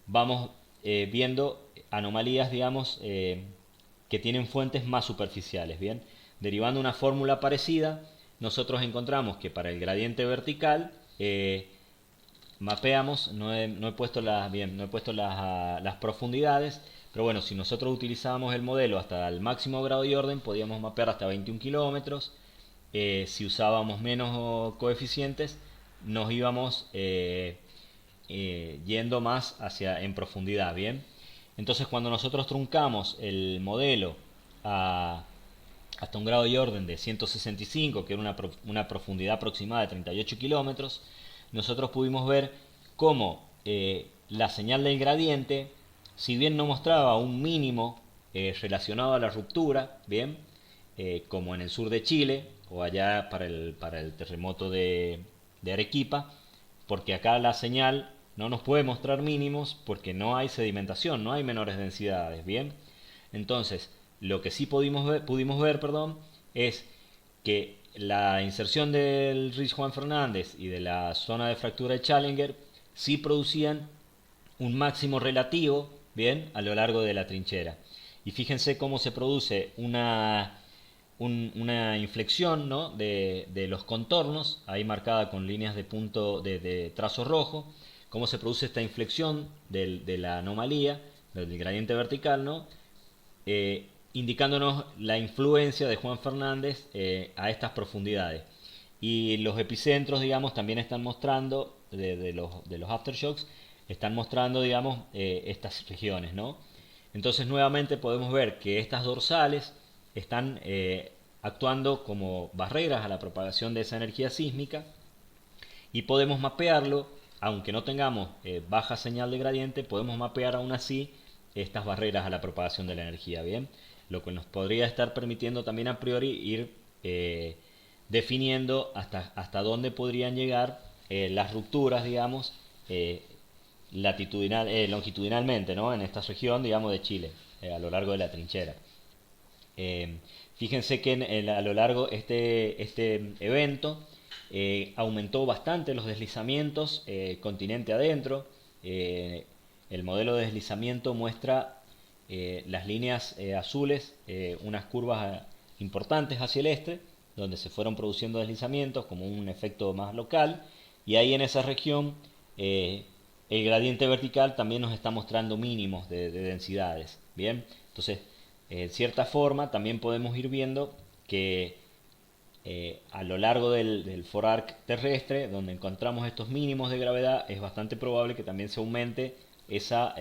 vamos viendo anomalías, digamos, que tienen fuentes más superficiales. Bien, derivando una fórmula parecida, nosotros encontramos que para el gradiente vertical mapeamos, no he puesto las profundidades, pero bueno, si nosotros utilizábamos el modelo hasta el máximo grado y orden, podíamos mapear hasta 21 kilómetros. Si usábamos menos coeficientes, nos íbamos yendo más en profundidad, ¿bien? Entonces cuando nosotros truncamos el modelo hasta un grado y orden de 165, que era una profundidad aproximada de 38 kilómetros, nosotros pudimos ver cómo la señal del gradiente, si bien no mostraba un mínimo relacionado a la ruptura, bien, como en el sur de Chile o allá para el terremoto de Arequipa, porque acá la señal no nos puede mostrar mínimos porque no hay sedimentación, no hay menores densidades, bien. Entonces, lo que sí pudimos ver, perdón, es que la inserción del Ris Juan Fernández y de la zona de fractura de Challenger sí producían un máximo relativo, bien, a lo largo de la trinchera. Y fíjense cómo se produce una inflexión, ¿no?, de los contornos, ahí marcada con líneas de punto de trazo rojo, cómo se produce esta inflexión de la anomalía, del gradiente vertical, ¿no? Indicándonos la influencia de Juan Fernández a estas profundidades. Y los epicentros, digamos, también están mostrando, de los aftershocks, están mostrando, digamos, estas regiones, ¿no? Entonces nuevamente podemos ver que estas dorsales están actuando como barreras a la propagación de esa energía sísmica y podemos mapearlo, aunque no tengamos baja señal de gradiente, podemos mapear aún así estas barreras a la propagación de la energía, ¿bien? Lo que nos podría estar permitiendo también a priori ir definiendo hasta dónde podrían llegar las rupturas, digamos, longitudinalmente, ¿no?, en esta región, digamos, de Chile, a lo largo de la trinchera. Eh, Fíjense que a lo largo este evento aumentó bastante los deslizamientos continente adentro. El modelo de deslizamiento muestra las líneas azules, unas curvas importantes hacia el este, donde se fueron produciendo deslizamientos como un efecto más local, y ahí en esa región el gradiente vertical también nos está mostrando mínimos de densidades. Bien, entonces, en cierta forma, también podemos ir viendo que a lo largo del forarc terrestre, donde encontramos estos mínimos de gravedad, es bastante probable que también se aumente esa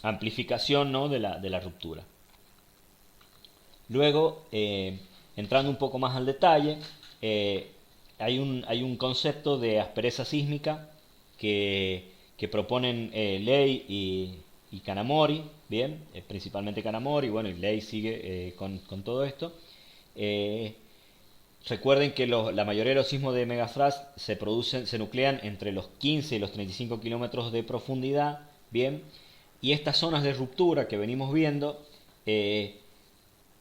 amplificación, ¿no?, de la ruptura. Luego, entrando un poco más al detalle, hay un concepto de aspereza sísmica que proponen Ley y Kanamori, bien, principalmente Kanamori, bueno, y Ley sigue con todo esto. Recuerden que la mayoría de los sismos de megathrust se nuclean entre los 15 y los 35 kilómetros de profundidad, bien, y estas zonas de ruptura que venimos viendo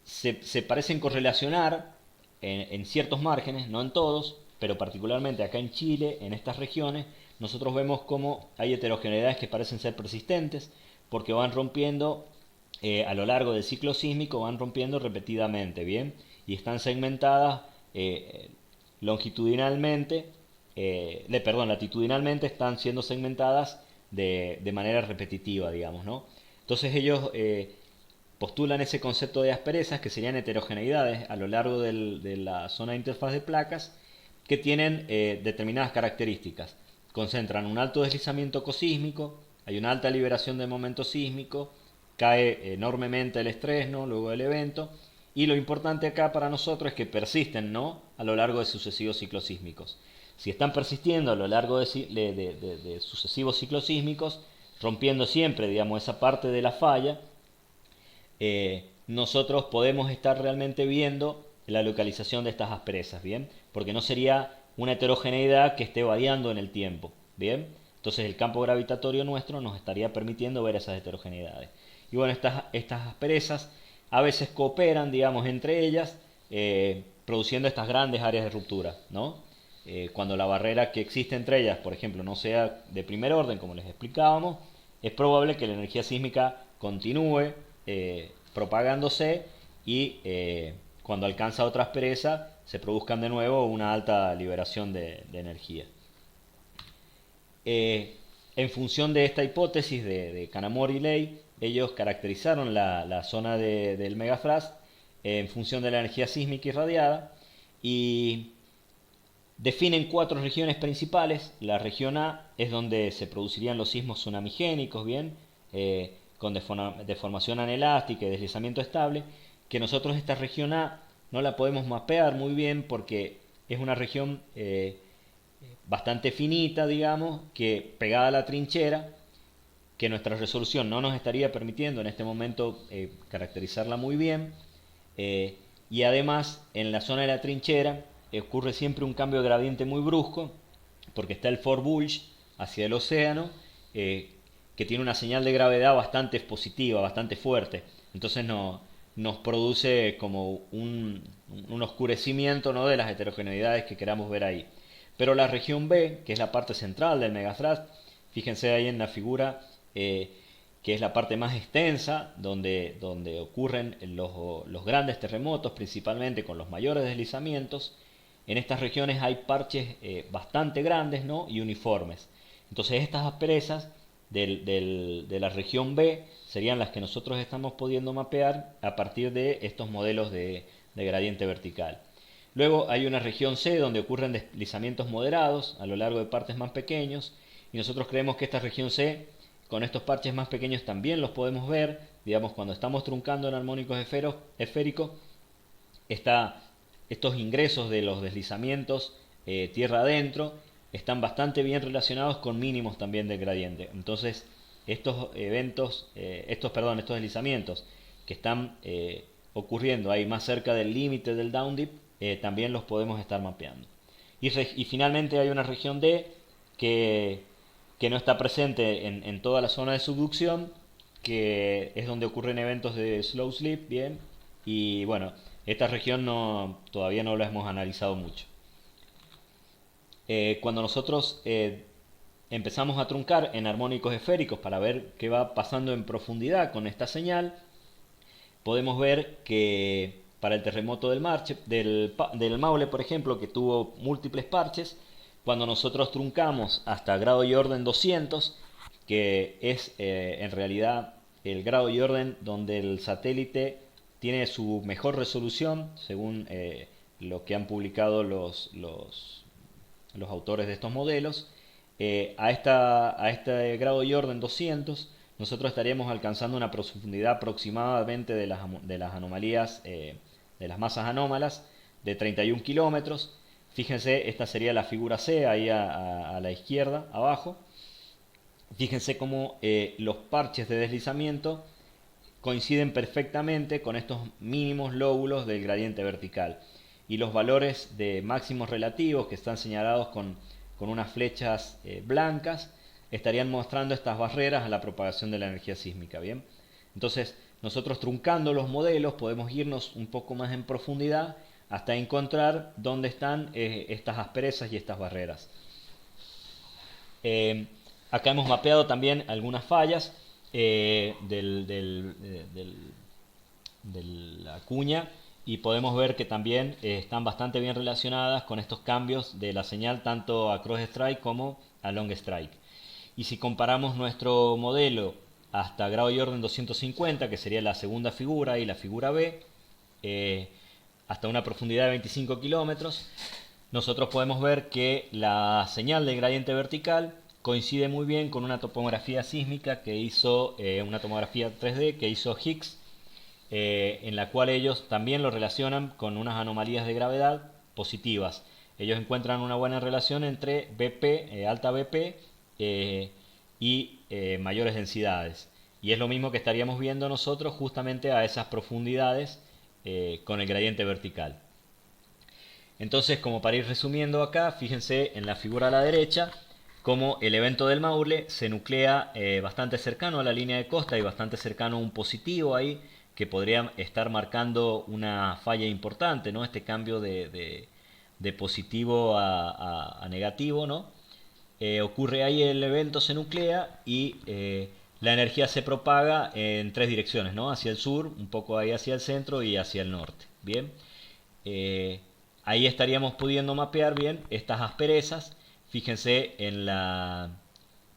se parecen correlacionar en ciertos márgenes, no en todos, pero particularmente acá en Chile, en estas regiones, nosotros vemos cómo hay heterogeneidades que parecen ser persistentes, porque van rompiendo a lo largo del ciclo sísmico, van rompiendo repetidamente, ¿bien? Y están segmentadas longitudinalmente, latitudinalmente están siendo segmentadas de manera repetitiva, digamos, ¿no? Entonces ellos postulan ese concepto de asperezas, que serían heterogeneidades a lo largo de la zona de interfaz de placas, que tienen determinadas características. Concentran un alto deslizamiento cosísmico, hay una alta liberación de momento sísmico, cae enormemente el estrés, ¿no?, luego del evento, Y lo importante acá para nosotros es que persisten, ¿no?, a lo largo de sucesivos ciclos sísmicos. Si están persistiendo a lo largo de sucesivos ciclos sísmicos, rompiendo siempre, digamos, esa parte de la falla, nosotros podemos estar realmente viendo la localización de estas asperezas, ¿bien? Porque no sería una heterogeneidad que esté variando en el tiempo, ¿bien? Entonces el campo gravitatorio nuestro nos estaría permitiendo ver esas heterogeneidades. Y bueno, estas asperezas a veces cooperan, digamos, entre ellas, produciendo estas grandes áreas de ruptura, ¿no? Cuando la barrera que existe entre ellas, por ejemplo, no sea de primer orden, como les explicábamos, es probable que la energía sísmica continúe propagándose y cuando alcanza otra aspereza se produzcan de nuevo una alta liberación de energía. En función de esta hipótesis de Kanamori y Ley, ellos caracterizaron la zona del megathrust en función de la energía sísmica irradiada y definen 4 regiones principales. La región A es donde se producirían los sismos tsunamigénicos, ¿bien? Con deformación anelástica y deslizamiento estable, que nosotros esta región A no la podemos mapear muy bien porque es una región bastante finita, digamos, que pegada a la trinchera, que nuestra resolución no nos estaría permitiendo en este momento caracterizarla muy bien. Y además, en la zona de la trinchera ocurre siempre un cambio de gradiente muy brusco, porque está el Fort Bulge hacia el océano, que tiene una señal de gravedad bastante positiva, bastante fuerte. Entonces nos produce como un oscurecimiento, ¿no?, de las heterogeneidades que queramos ver ahí. Pero la región B, que es la parte central del megathrust, fíjense ahí en la figura, que es la parte más extensa, donde ocurren los grandes terremotos, principalmente con los mayores deslizamientos. En estas regiones hay parches bastante grandes, ¿no?, y uniformes. Entonces estas asperezas de la región B serían las que nosotros estamos pudiendo mapear a partir de estos modelos de gradiente vertical. Luego hay una región C donde ocurren deslizamientos moderados a lo largo de partes más pequeños, y nosotros creemos que esta región C, con estos parches más pequeños también los podemos ver, digamos, cuando estamos truncando en armónicos esféricos, estos ingresos de los deslizamientos tierra adentro están bastante bien relacionados con mínimos también del gradiente. Entonces, estos deslizamientos que están ocurriendo ahí más cerca del límite del down dip, también los podemos estar mapeando. Y finalmente hay una región D que no está presente en toda la zona de subducción, que es donde ocurren eventos de slow slip, bien, y bueno, esta región todavía no la hemos analizado mucho. Cuando nosotros empezamos a truncar en armónicos esféricos para ver qué va pasando en profundidad con esta señal, podemos ver que para el terremoto del Maule, por ejemplo, que tuvo múltiples parches, cuando nosotros truncamos hasta grado y orden 200, que es en realidad el grado y orden donde el satélite tiene su mejor resolución, según lo que han publicado los autores de estos modelos, a este grado y orden 200, nosotros estaríamos alcanzando una profundidad aproximadamente de las anomalías, de las masas anómalas, de 31 kilómetros. Fíjense, esta sería la figura C, ahí a la izquierda, abajo. Fíjense cómo los parches de deslizamiento coinciden perfectamente con estos mínimos lóbulos del gradiente vertical. Y los valores de máximos relativos, que están señalados con unas flechas blancas, estarían mostrando estas barreras a la propagación de la energía sísmica, ¿bien? Entonces, nosotros truncando los modelos podemos irnos un poco más en profundidad hasta encontrar dónde están estas asperezas y estas barreras. Acá hemos mapeado también algunas fallas de la cuña, y podemos ver que también están bastante bien relacionadas con estos cambios de la señal tanto a cross strike como a long strike. Y si comparamos nuestro modelo hasta grado y orden 250, que sería la segunda figura y la figura B, hasta una profundidad de 25 kilómetros, nosotros podemos ver que la señal del gradiente vertical coincide muy bien con una topografía sísmica que hizo, una tomografía 3D que hizo Higgs, en la cual ellos también lo relacionan con unas anomalías de gravedad positivas. Ellos encuentran una buena relación entre BP, alta BP, y mayores densidades. Y es lo mismo que estaríamos viendo nosotros justamente a esas profundidades con el gradiente vertical. Entonces, como para ir resumiendo acá, fíjense en la figura a la derecha cómo el evento del Maule se nuclea bastante cercano a la línea de costa y bastante cercano a un positivo ahí que podría estar marcando una falla importante, ¿no? Este cambio de positivo a negativo, ¿no? Ocurre ahí el evento, se nuclea y la energía se propaga en tres direcciones, ¿no? Hacia el sur, un poco ahí hacia el centro y hacia el norte. Bien. Eh, Ahí estaríamos pudiendo mapear bien estas asperezas. Fíjense en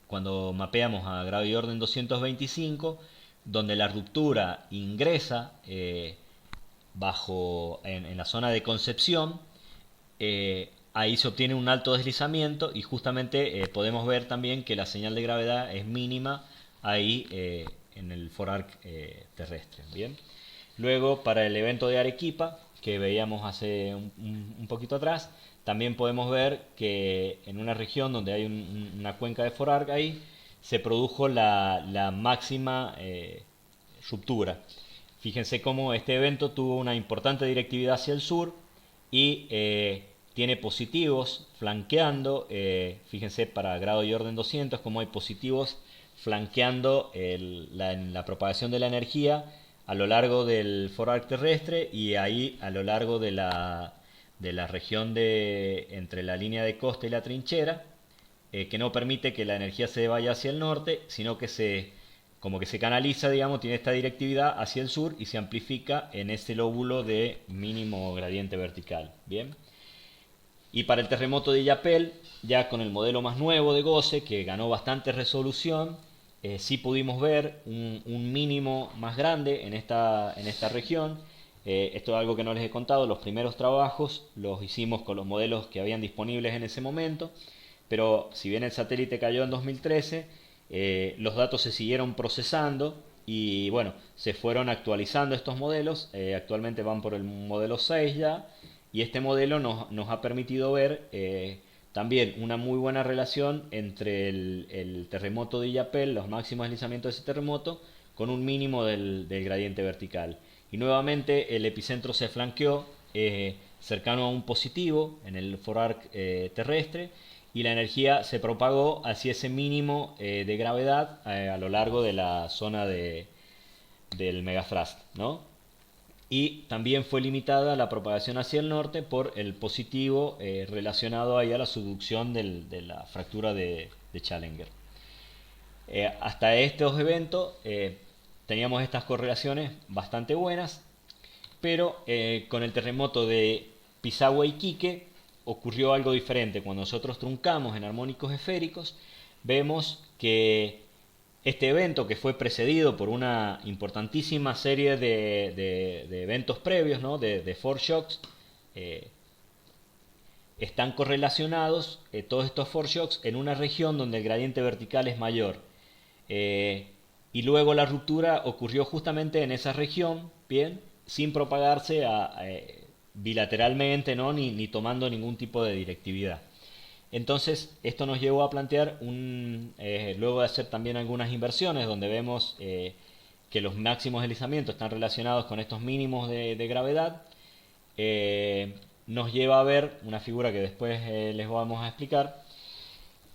cuando mapeamos a grado y orden 225, donde la ruptura ingresa en la zona de concepción, ahí se obtiene un alto deslizamiento y justamente podemos ver también que la señal de gravedad es mínima ahí en el forarc terrestre. Bien. Luego, para el evento de Arequipa, que veíamos hace un poquito atrás, también podemos ver que en una región donde hay una cuenca de forarc ahí, se produjo la máxima ruptura. Fíjense cómo este evento tuvo una importante directividad hacia el sur y tiene positivos flanqueando, fíjense para grado y orden 200, como hay positivos flanqueando la propagación de la energía a lo largo del forarc terrestre y ahí a lo largo de la región entre la línea de costa y la trinchera, que no permite que la energía se vaya hacia el norte, sino que como que se canaliza, digamos, tiene esta directividad hacia el sur y se amplifica en ese lóbulo de mínimo gradiente vertical. Bien. Y para el terremoto de Illapel, ya con el modelo más nuevo de GOCE, que ganó bastante resolución, sí pudimos ver un mínimo más grande en esta región. Esto es algo que no les he contado, los primeros trabajos los hicimos con los modelos que habían disponibles en ese momento, pero si bien el satélite cayó en 2013, los datos se siguieron procesando y bueno, se fueron actualizando estos modelos. Actualmente van por el modelo 6 ya, y este modelo nos ha permitido ver también una muy buena relación entre el terremoto de Illapel, los máximos deslizamientos de ese terremoto, con un mínimo del gradiente vertical. Y nuevamente el epicentro se flanqueó cercano a un positivo en el forarc terrestre, y la energía se propagó hacia ese mínimo de gravedad a lo largo de la zona del megathrust, ¿no? Y también fue limitada la propagación hacia el norte por el positivo relacionado ahí a la subducción de la fractura de Challenger. Hasta estos eventos teníamos estas correlaciones bastante buenas, pero con el terremoto de Pisagua y Quique ocurrió algo diferente. Cuando nosotros truncamos en armónicos esféricos, vemos que este evento, que fue precedido por una importantísima serie de eventos previos, ¿no? de foreshocks, están correlacionados todos estos foreshocks en una región donde el gradiente vertical es mayor. Y luego la ruptura ocurrió justamente en esa región, bien, sin propagarse bilateralmente, ¿no? ni tomando ningún tipo de directividad. Entonces, esto nos llevó a plantear, luego de hacer también algunas inversiones, donde vemos que los máximos deslizamientos están relacionados con estos mínimos de gravedad, nos lleva a ver una figura que después les vamos a explicar,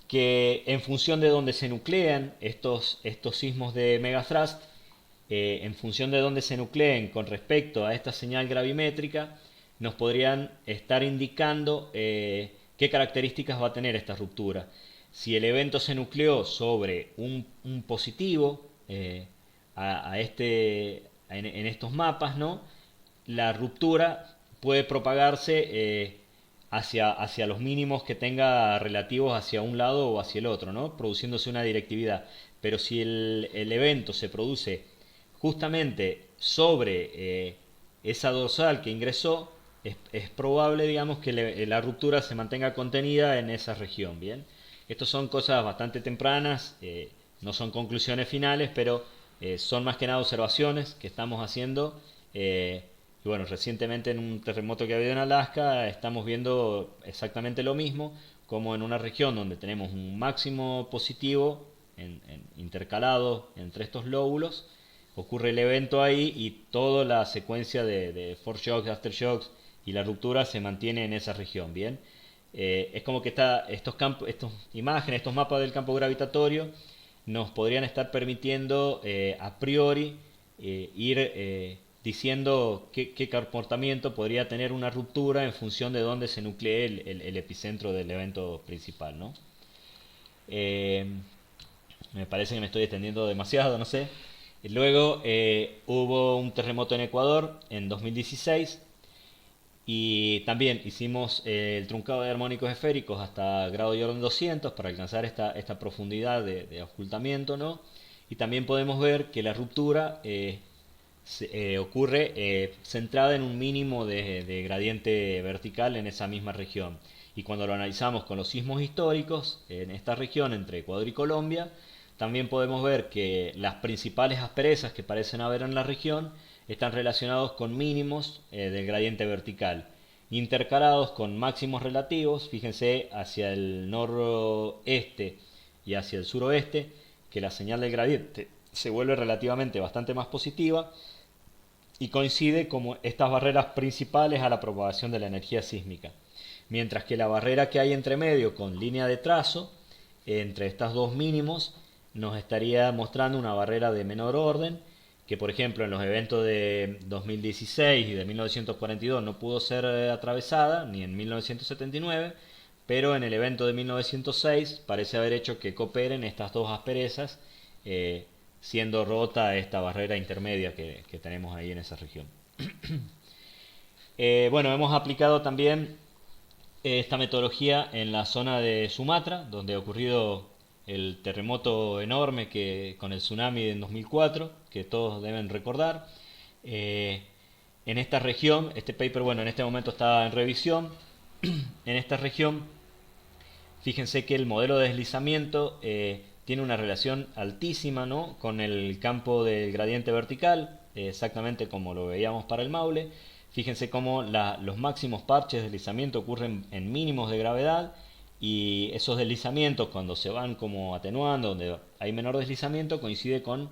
que en función de dónde se nuclean estos sismos de megathrust, en función de dónde se nucleen con respecto a esta señal gravimétrica, nos podrían estar indicando qué características va a tener esta ruptura. Si el evento se nucleó sobre un positivo en estos mapas, ¿no? La ruptura puede propagarse hacia los mínimos que tenga relativos hacia un lado o hacia el otro, ¿no? Produciéndose una directividad. Pero si el evento se produce justamente sobre esa dorsal que ingresó, es probable, digamos, que la ruptura se mantenga contenida en esa región. Bien, estas son cosas bastante tempranas, no son conclusiones finales, pero Son más que nada observaciones que estamos haciendo. Y bueno, recientemente en un terremoto que ha habido en Alaska estamos viendo exactamente lo mismo, como en una región donde tenemos un máximo positivo intercalado entre estos lóbulos, ocurre el evento ahí y toda la secuencia de foreshocks, aftershocks y la ruptura se mantiene en esa región, ¿bien? Es como que estos campos, estas imágenes, estos mapas del campo gravitatorio nos podrían estar permitiendo a priori ir diciendo qué comportamiento podría tener una ruptura en función de dónde se nuclee el epicentro del evento principal, ¿no? Eh, Me parece que me estoy extendiendo demasiado, no sé. Luego hubo un terremoto en Ecuador en 2016 y también hicimos el truncado de armónicos esféricos hasta grado de orden 200 para alcanzar esta profundidad de ocultamiento, ¿no? Y también podemos ver que la ruptura ocurre centrada en un mínimo de gradiente vertical en esa misma región. Y cuando lo analizamos con los sismos históricos en esta región entre Ecuador y Colombia, también podemos ver que las principales asperezas que parecen haber en la región están relacionados con mínimos del gradiente vertical, intercalados con máximos relativos. Fíjense hacia el noroeste y hacia el suroeste, que la señal del gradiente se vuelve relativamente bastante más positiva y coincide como estas barreras principales a la propagación de la energía sísmica. Mientras que la barrera que hay entre medio con línea de trazo entre estas dos mínimos nos estaría mostrando una barrera de menor orden que por ejemplo en los eventos de 2016 y de 1942 no pudo ser atravesada, ni en 1979, pero en el evento de 1906 parece haber hecho que cooperen estas dos asperezas, eh, siendo rota esta barrera intermedia que tenemos ahí en esa región. Bueno, hemos aplicado también esta metodología en la zona de Sumatra, donde ha ocurrido el terremoto enorme con el tsunami en 2004, que todos deben recordar. Eh, en esta región, este paper, bueno, en este momento está en revisión. En esta región, fíjense que el modelo de deslizamiento tiene una relación altísima, ¿no?, con el campo del gradiente vertical, exactamente como lo veíamos para el Maule. Fíjense cómo los máximos parches de deslizamiento ocurren en mínimos de gravedad y esos deslizamientos cuando se van como atenuando, donde hay menor deslizamiento, coincide con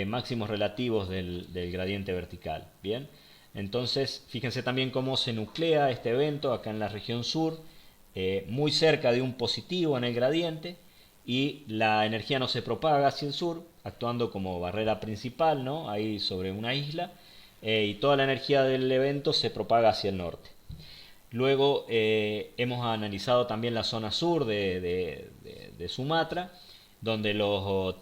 máximos relativos del gradiente vertical. Bien, entonces fíjense también cómo se nuclea este evento acá en la región sur, muy cerca de un positivo en el gradiente, y la energía no se propaga hacia el sur, actuando como barrera principal, ¿no?, ahí sobre una isla, y toda la energía del evento se propaga hacia el norte. Luego hemos analizado también la zona sur de Sumatra, donde los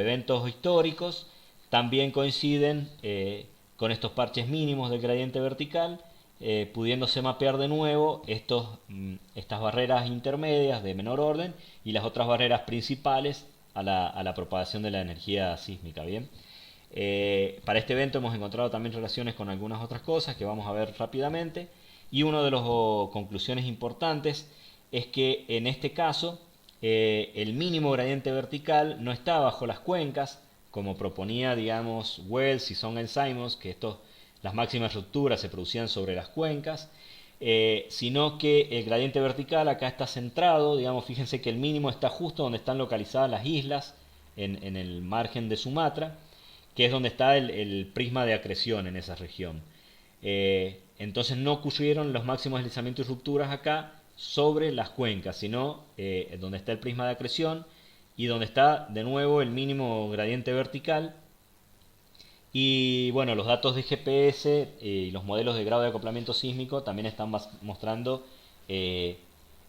eventos históricos también coinciden con estos parches mínimos del gradiente vertical, pudiéndose mapear de nuevo estas barreras intermedias de menor orden y las otras barreras principales a la propagación de la energía sísmica. Bien, para este evento hemos encontrado también relaciones con algunas otras cosas que vamos a ver rápidamente. Y una de las conclusiones importantes es que en este caso el mínimo gradiente vertical no está bajo las cuencas, como proponía, digamos, Wells y Song-Simons, que las máximas rupturas se producían sobre las cuencas, sino que el gradiente vertical acá está centrado, digamos, fíjense que el mínimo está justo donde están localizadas las islas, en el margen de Sumatra, que es donde está el prisma de acreción en esa región. Entonces no ocurrieron los máximos deslizamientos y rupturas acá sobre las cuencas, sino donde está el prisma de acreción y donde está de nuevo el mínimo gradiente vertical. Y bueno, los datos de GPS y los modelos de grado de acoplamiento sísmico también están mostrando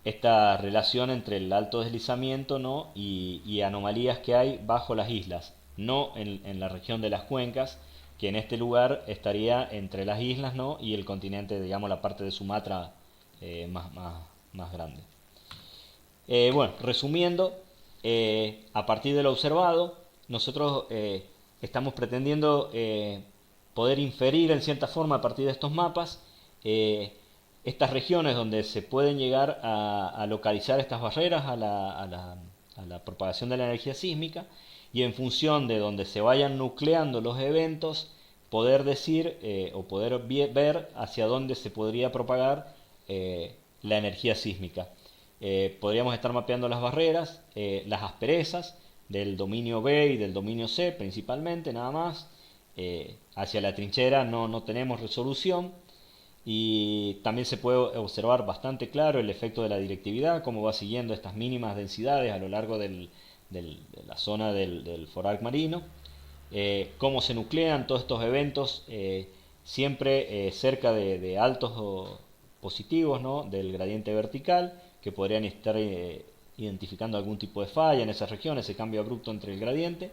esta relación entre el alto deslizamiento, ¿no?, y anomalías que hay bajo las islas, no en la región de las cuencas, que en este lugar estaría entre las islas, ¿no?, y el continente, digamos, la parte de Sumatra más grande. Bueno, resumiendo, a partir de lo observado, nosotros estamos pretendiendo poder inferir en cierta forma a partir de estos mapas estas regiones donde se pueden llegar a localizar estas barreras a la propagación de la energía sísmica, y en función de donde se vayan nucleando los eventos, poder decir o poder ver hacia dónde se podría propagar la energía sísmica. Podríamos estar mapeando las barreras, las asperezas del dominio B y del dominio C principalmente, nada más. Hacia la trinchera no tenemos resolución y también se puede observar bastante claro el efecto de la directividad, cómo va siguiendo estas mínimas densidades a lo largo de la zona del forac marino, cómo se nuclean todos estos eventos, siempre cerca de altos positivos, ¿no?, del gradiente vertical, que podrían estar identificando algún tipo de falla en esa región, ese cambio abrupto entre el gradiente.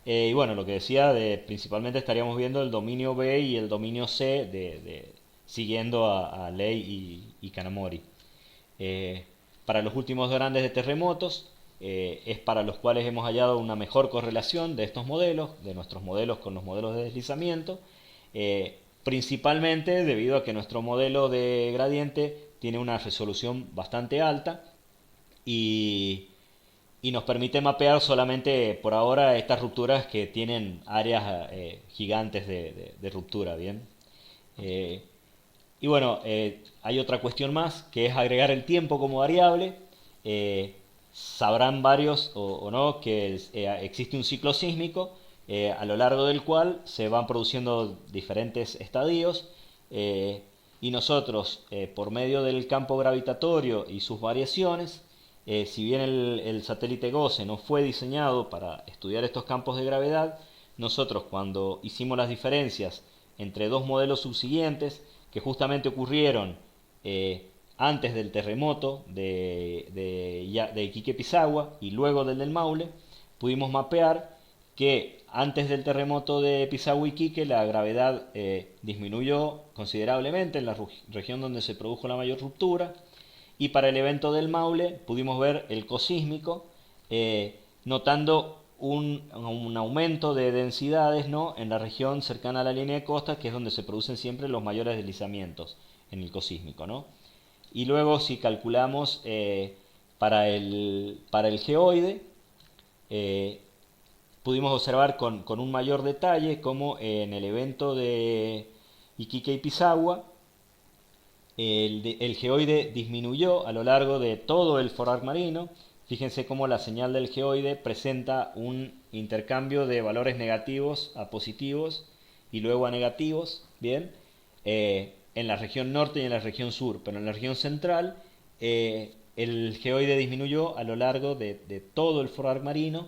Y bueno, lo que decía, principalmente estaríamos viendo el dominio B y el dominio C siguiendo a Ley y Kanamori. Eh, para los últimos grandes de terremotos, es para los cuales hemos hallado una mejor correlación de estos modelos, de nuestros modelos con los modelos de deslizamiento, principalmente debido a que nuestro modelo de gradiente tiene una resolución bastante alta y, y nos permite mapear solamente por ahora estas rupturas que tienen áreas gigantes de ruptura, ¿bien? Eh, y bueno, hay otra cuestión más, que es agregar el tiempo como variable. Eh, Sabrán varios o no que existe un ciclo sísmico a lo largo del cual se van produciendo diferentes estadios eh, y nosotros, por medio del campo gravitatorio y sus variaciones, si bien el satélite GOSE no fue diseñado para estudiar estos campos de gravedad, nosotros cuando hicimos las diferencias entre dos modelos subsiguientes, que justamente ocurrieron antes del terremoto de Iquique Pisagua y luego del Maule, pudimos mapear que antes del terremoto de Pisagua y Iquique la gravedad disminuyó considerablemente en la región donde se produjo la mayor ruptura, y para el evento del Maule pudimos ver el cosísmico, notando un aumento de densidades, ¿no?, en la región cercana a la línea de costa, que es donde se producen siempre los mayores deslizamientos en el cosísmico, ¿no? Y luego si calculamos para el geoide, eh, pudimos observar con un mayor detalle cómo en el evento de Iquique y Pisagua el geoide disminuyó a lo largo de todo el forar marino. Fíjense cómo la señal del geoide presenta un intercambio de valores negativos a positivos y luego a negativos, ¿bien? En la región norte y en la región sur, pero en la región central el geoide disminuyó a lo largo de todo el forar marino,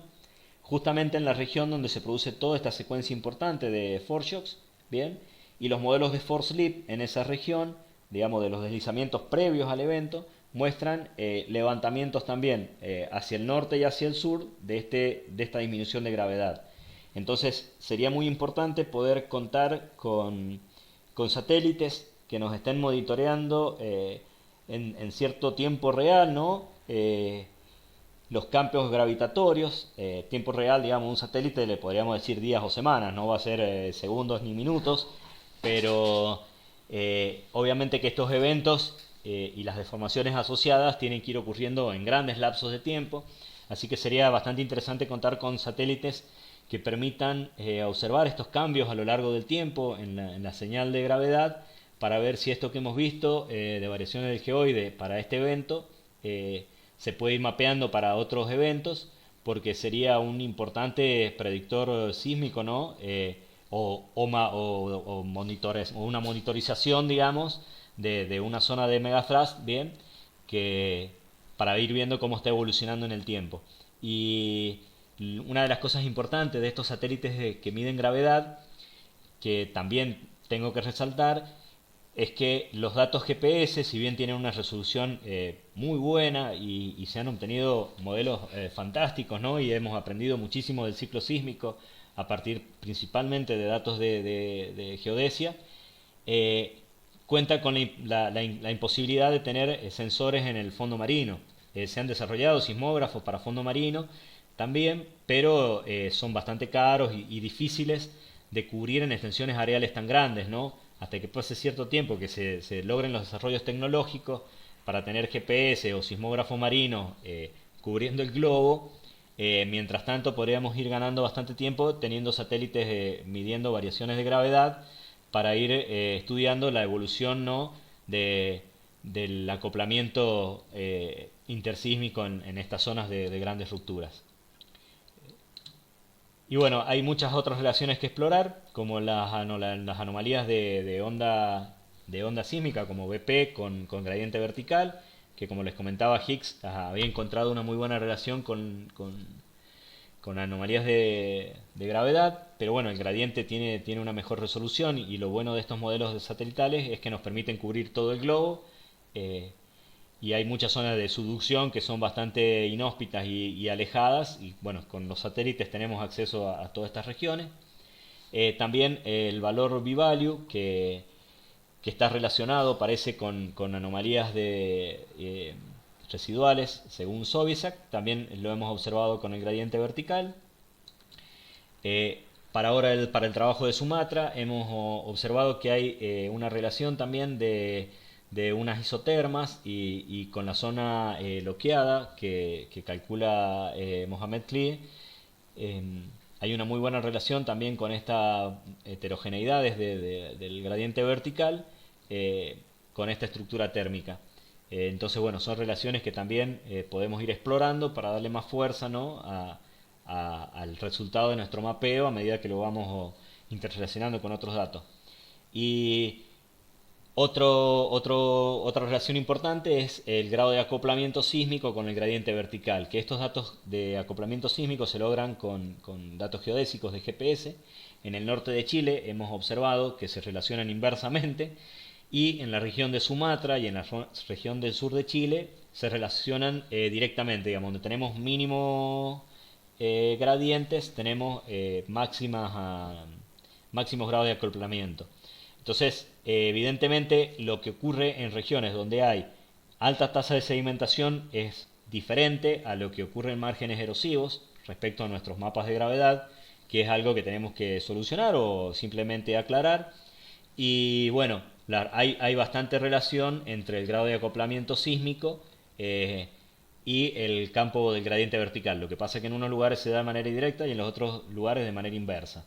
justamente en la región donde se produce toda esta secuencia importante de foreshocks, ¿bien? Y los modelos de force slip en esa región, digamos de los deslizamientos previos al evento, muestran levantamientos también hacia el norte y hacia el sur de esta disminución de gravedad. Entonces sería muy importante poder contar con satélites que nos estén monitoreando en cierto tiempo real, ¿no? Los campos gravitatorios, tiempo real, digamos, un satélite le podríamos decir días o semanas, no va a ser segundos ni minutos, pero obviamente que estos eventos y las deformaciones asociadas tienen que ir ocurriendo en grandes lapsos de tiempo, así que sería bastante interesante contar con satélites que permitan observar estos cambios a lo largo del tiempo en la señal de gravedad, para ver si esto que hemos visto de variaciones del geoide para este evento se puede ir mapeando para otros eventos, porque sería un importante predictor sísmico, ¿no? O una monitorización, digamos, de una zona de megathrust, bien, que para ir viendo cómo está evolucionando en el tiempo. Y una de las cosas importantes de estos satélites que miden gravedad, que también tengo que resaltar, es que los datos GPS, si bien tienen una resolución muy buena y se han obtenido modelos fantásticos, ¿no? Y hemos aprendido muchísimo del ciclo sísmico a partir principalmente de datos de geodesia, eh, cuenta con la imposibilidad de tener sensores en el fondo marino. Se han desarrollado sismógrafos para fondo marino también, pero son bastante caros y difíciles de cubrir en extensiones areales tan grandes, ¿no? Hasta que pase cierto tiempo que se logren los desarrollos tecnológicos para tener GPS o sismógrafo marino cubriendo el globo, Mientras tanto, podríamos ir ganando bastante tiempo teniendo satélites midiendo variaciones de gravedad para ir estudiando la evolución, ¿no? de, del acoplamiento intersísmico en estas zonas de grandes rupturas. Y bueno, hay muchas otras relaciones que explorar, como las anomalías de onda sísmica, como BP con gradiente vertical, que como les comentaba, Higgs había encontrado una muy buena relación con anomalías de gravedad, pero bueno, el gradiente tiene una mejor resolución y lo bueno de estos modelos de satelitales es que nos permiten cubrir todo el globo. eh, y hay muchas zonas de subducción que son bastante inhóspitas y alejadas, y bueno, con los satélites tenemos acceso a todas estas regiones. También el valor V-value, que está relacionado, parece, con anomalías residuales, según Sobisak, también lo hemos observado con el gradiente vertical. Para el trabajo de Sumatra hemos observado que hay una relación también de unas isotermas y con la zona bloqueada que calcula Mohamed Klee. eh, Hay una muy buena relación también con esta heterogeneidades del gradiente vertical con esta estructura térmica. Entonces, bueno, son relaciones que también podemos ir explorando para darle más fuerza, ¿no? Al resultado de nuestro mapeo a medida que lo vamos interrelacionando con otros datos. Y otra relación importante es el grado de acoplamiento sísmico con el gradiente vertical, que estos datos de acoplamiento sísmico se logran con datos geodésicos de GPS. En el norte de Chile hemos observado que se relacionan inversamente y en la región de Sumatra y en la región del sur de Chile se relacionan directamente, digamos, donde tenemos mínimos gradientes, tenemos máximos grados de acoplamiento. Entonces, evidentemente, lo que ocurre en regiones donde hay alta tasa de sedimentación es diferente a lo que ocurre en márgenes erosivos respecto a nuestros mapas de gravedad, que es algo que tenemos que solucionar o simplemente aclarar. Y bueno, hay bastante relación entre el grado de acoplamiento sísmico y el campo del gradiente vertical. Lo que pasa es que en unos lugares se da de manera directa y en los otros lugares de manera inversa.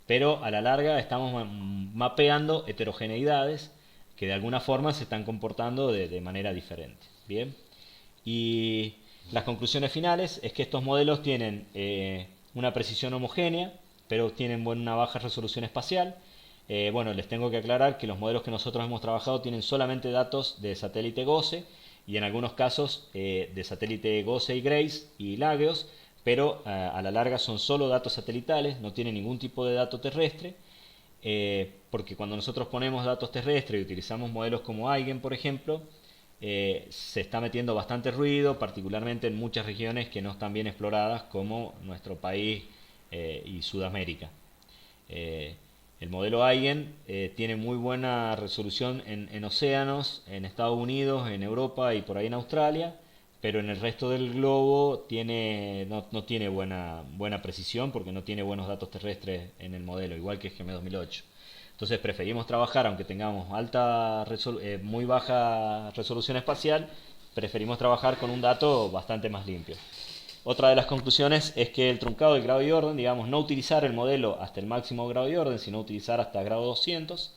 Pero a la larga estamos mapeando heterogeneidades que de alguna forma se están comportando de manera diferente. Bien. Y las conclusiones finales es que estos modelos tienen una precisión homogénea, pero tienen una baja resolución espacial. Bueno, les tengo que aclarar que los modelos que nosotros hemos trabajado tienen solamente datos de satélite GOSE y en algunos casos de satélite GOSE y GRACE y LAGEOS, pero a la larga son solo datos satelitales, no tienen ningún tipo de dato terrestre, porque cuando nosotros ponemos datos terrestres y utilizamos modelos como Eigen, por ejemplo, se está metiendo bastante ruido, particularmente en muchas regiones que no están bien exploradas, como nuestro país y Sudamérica. Eh, el modelo Eigen tiene muy buena resolución en océanos, en Estados Unidos, en Europa y por ahí en Australia, pero en el resto del globo no tiene buena precisión porque no tiene buenos datos terrestres en el modelo, igual que GM 2008. Entonces preferimos trabajar, aunque tengamos muy baja resolución espacial, preferimos trabajar con un dato bastante más limpio. Otra de las conclusiones es que el truncado del grado y orden, digamos, no utilizar el modelo hasta el máximo grado y orden, sino utilizar hasta grado 200,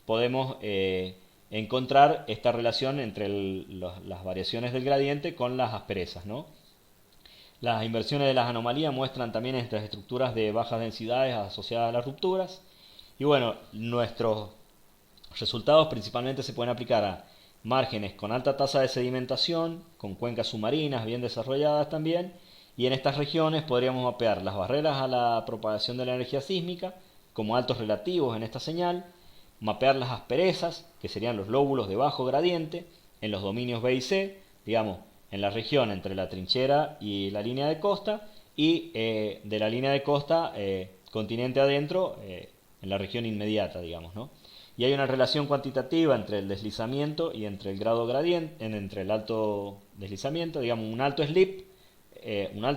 podemos encontrar esta relación entre las variaciones del gradiente con las asperezas, ¿no? Las inversiones de las anomalías muestran también estas estructuras de bajas densidades asociadas a las rupturas. Y bueno, nuestros resultados principalmente se pueden aplicar a márgenes con alta tasa de sedimentación, con cuencas submarinas bien desarrolladas también, y en estas regiones podríamos mapear las barreras a la propagación de la energía sísmica como altos relativos en esta señal, mapear las asperezas, que serían los lóbulos de bajo gradiente, en los dominios B y C, digamos, en la región entre la trinchera y la línea de costa, y de la línea de costa, continente adentro, en la región inmediata, digamos, ¿no? Y hay una relación cuantitativa entre el deslizamiento y entre el grado gradiente, entre el alto deslizamiento, digamos, un alto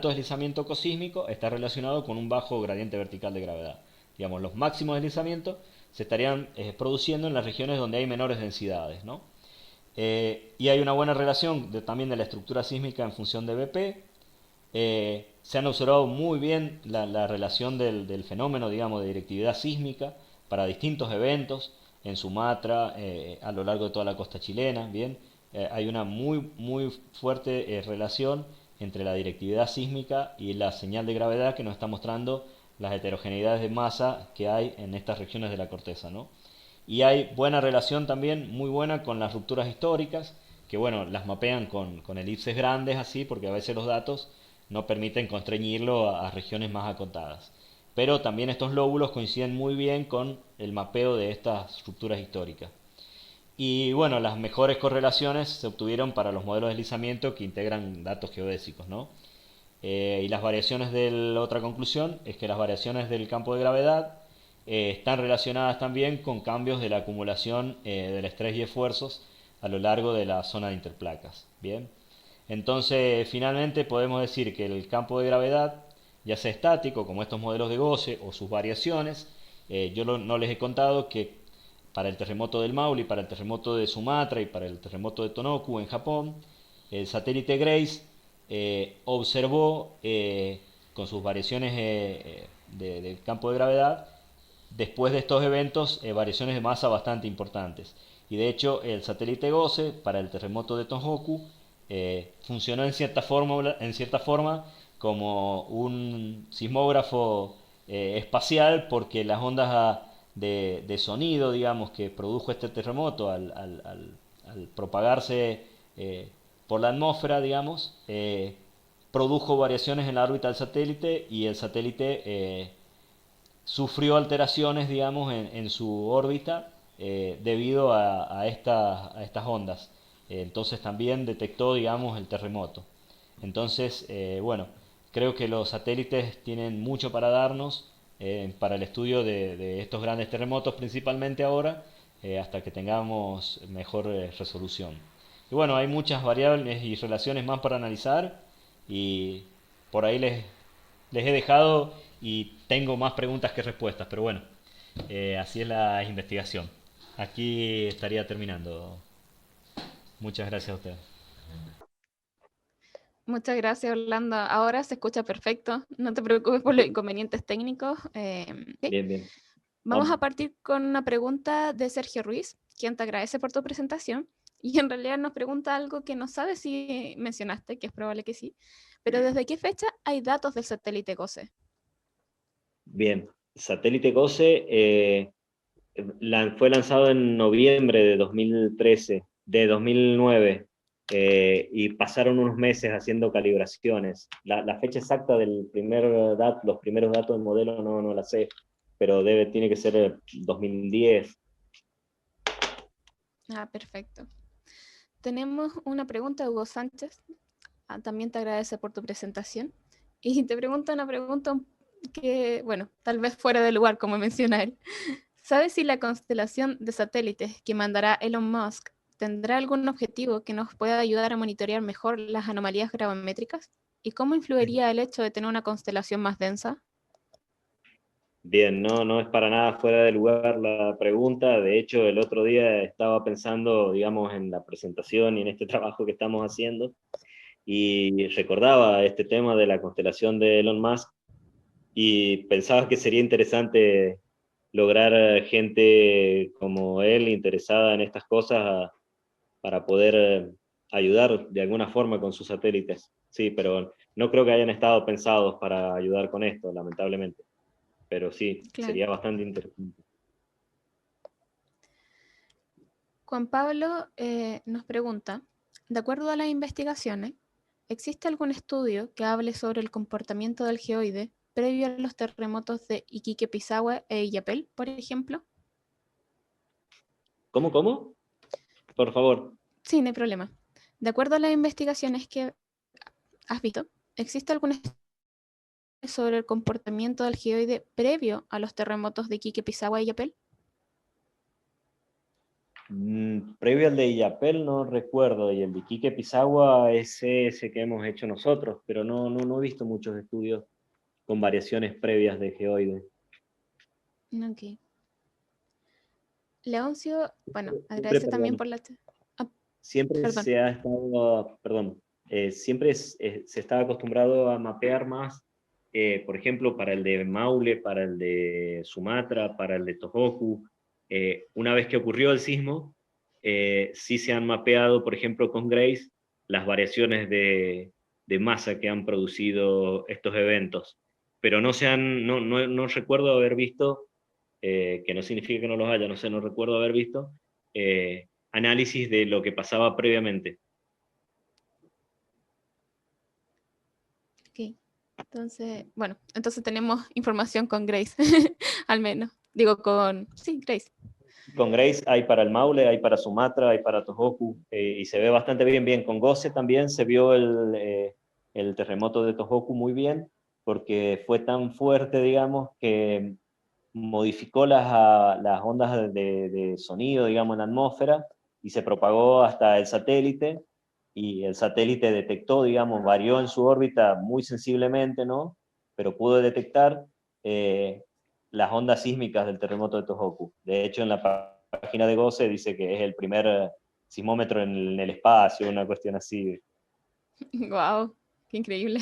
deslizamiento cosísmico está relacionado con un bajo gradiente vertical de gravedad. Digamos, los máximos deslizamientos se estarían produciendo en las regiones donde hay menores densidades, ¿no? Y hay una buena relación también de la estructura sísmica en función de BP, se han observado muy bien la relación del fenómeno, digamos, de directividad sísmica para distintos eventos en Sumatra, a lo largo de toda la costa chilena, bien. Hay una muy fuerte relación entre la directividad sísmica y la señal de gravedad que nos está mostrando las heterogeneidades de masa que hay en estas regiones de la corteza, ¿no? Y hay buena relación también, muy buena, con las rupturas históricas, que bueno, las mapean con elipses grandes así, porque a veces los datos no permiten constreñirlo a regiones más acotadas. Pero también estos lóbulos coinciden muy bien con el mapeo de estas rupturas históricas. Y bueno, las mejores correlaciones se obtuvieron para los modelos de deslizamiento que integran datos geodésicos, ¿no? Y las variaciones de la otra conclusión es que las variaciones del campo de gravedad están relacionadas también con cambios de la acumulación del estrés y esfuerzos a lo largo de la zona de interplacas. Bien, entonces finalmente podemos decir que el campo de gravedad, ya sea estático, como estos modelos de Gauss o sus variaciones, no les he contado que para el terremoto del Maule, para el terremoto de Sumatra y para el terremoto de Tonoku en Japón, el satélite Grace observó con sus variaciones del campo de gravedad, después de estos eventos, variaciones de masa bastante importantes. Y de hecho, el satélite GOSE para el terremoto de Tohoku funcionó en cierta forma como un sismógrafo espacial, porque las ondas de sonido, digamos, que produjo este terremoto al propagarse por la atmósfera, digamos, produjo variaciones en la órbita del satélite y el satélite sufrió alteraciones, digamos, en su órbita debido a estas ondas. Entonces también detectó, digamos, el terremoto. Entonces, bueno, creo que los satélites tienen mucho para darnos para el estudio de estos grandes terremotos, principalmente ahora, hasta que tengamos mejor resolución. Y bueno, hay muchas variables y relaciones más para analizar y por ahí les he dejado y tengo más preguntas que respuestas, pero bueno, así es la investigación. Aquí estaría terminando. Muchas gracias a ustedes. Muchas gracias, Orlando. Ahora se escucha perfecto. No te preocupes por los inconvenientes técnicos. Ok. Bien, bien. Vamos a Vamos. partir con una pregunta de Sergio Ruiz, quien te agradece por tu presentación. Y en realidad nos pregunta algo que no sabe si mencionaste, que es probable que sí, pero ¿desde qué fecha hay datos del satélite GOSE? Bien. Satélite GOSE fue lanzado en noviembre de 2013, de 2009, y pasaron unos meses haciendo calibraciones. La fecha exacta del los primeros datos del modelo no la sé, pero tiene que ser 2010. Ah, perfecto. Tenemos una pregunta de Hugo Sánchez. También te agradece por tu presentación. Y te pregunta una pregunta que, bueno, tal vez fuera de lugar, como menciona él. ¿Sabes si la constelación de satélites que mandará Elon Musk tendrá algún objetivo que nos pueda ayudar a monitorear mejor las anomalías gravimétricas? ¿Y cómo influiría el hecho de tener una constelación más densa? Bien, no es para nada fuera de lugar la pregunta. De hecho, el otro día estaba pensando, digamos, en la presentación y en este trabajo que estamos haciendo, y recordaba este tema de la constelación de Elon Musk y pensaba que sería interesante lograr gente como él interesada en estas cosas para poder ayudar de alguna forma con sus satélites. Sí, pero no creo que hayan estado pensados para ayudar con esto, lamentablemente. Pero sí, Claro. sería bastante interesante. Juan Pablo nos pregunta, de acuerdo a las investigaciones, ¿existe algún estudio que hable sobre el comportamiento del geoide previo a los terremotos de Iquique, Pisagua e Illapel, por ejemplo? ¿Cómo? Por favor. Sí, no hay problema. De acuerdo a las investigaciones que has visto, ¿existe algún estudio sobre el comportamiento del geoide previo a los terremotos de Iquique, Pisagua e Illapel? Previo al de Illapel no recuerdo, y el de Iquique Pisagua es ese que hemos hecho nosotros, pero no he visto muchos estudios con variaciones previas de geoide. Ok. Leoncio, bueno, Siempre, agradece también perdón, por la... Ah, siempre perdón. se ha estado, perdón, siempre se estaba acostumbrado a mapear más, por ejemplo, para el de Maule, para el de Sumatra, para el de Tohoku. Una vez que ocurrió el sismo, sí se han mapeado, por ejemplo, con Grace, las variaciones de masa que han producido estos eventos. Pero no recuerdo haber visto, que no significa que no los haya, no sé, no recuerdo haber visto análisis de lo que pasaba previamente. Ok. Entonces, bueno, entonces tenemos información con Grace, al menos. Digo, sí, Grace. Con Grace hay para el Maule, hay para Sumatra, hay para Tohoku, y se ve bastante bien. Con Goce también se vio el terremoto de Tohoku muy bien, porque fue tan fuerte, digamos, que modificó las ondas de sonido, digamos, en la atmósfera, y se propagó hasta el satélite, y el satélite detectó, digamos, varió en su órbita muy sensiblemente, ¿no? Pero pudo detectar las ondas sísmicas del terremoto de Tohoku. De hecho, en la página de Goce dice que es el primer sismómetro en el espacio, una cuestión así. Wow, qué increíble.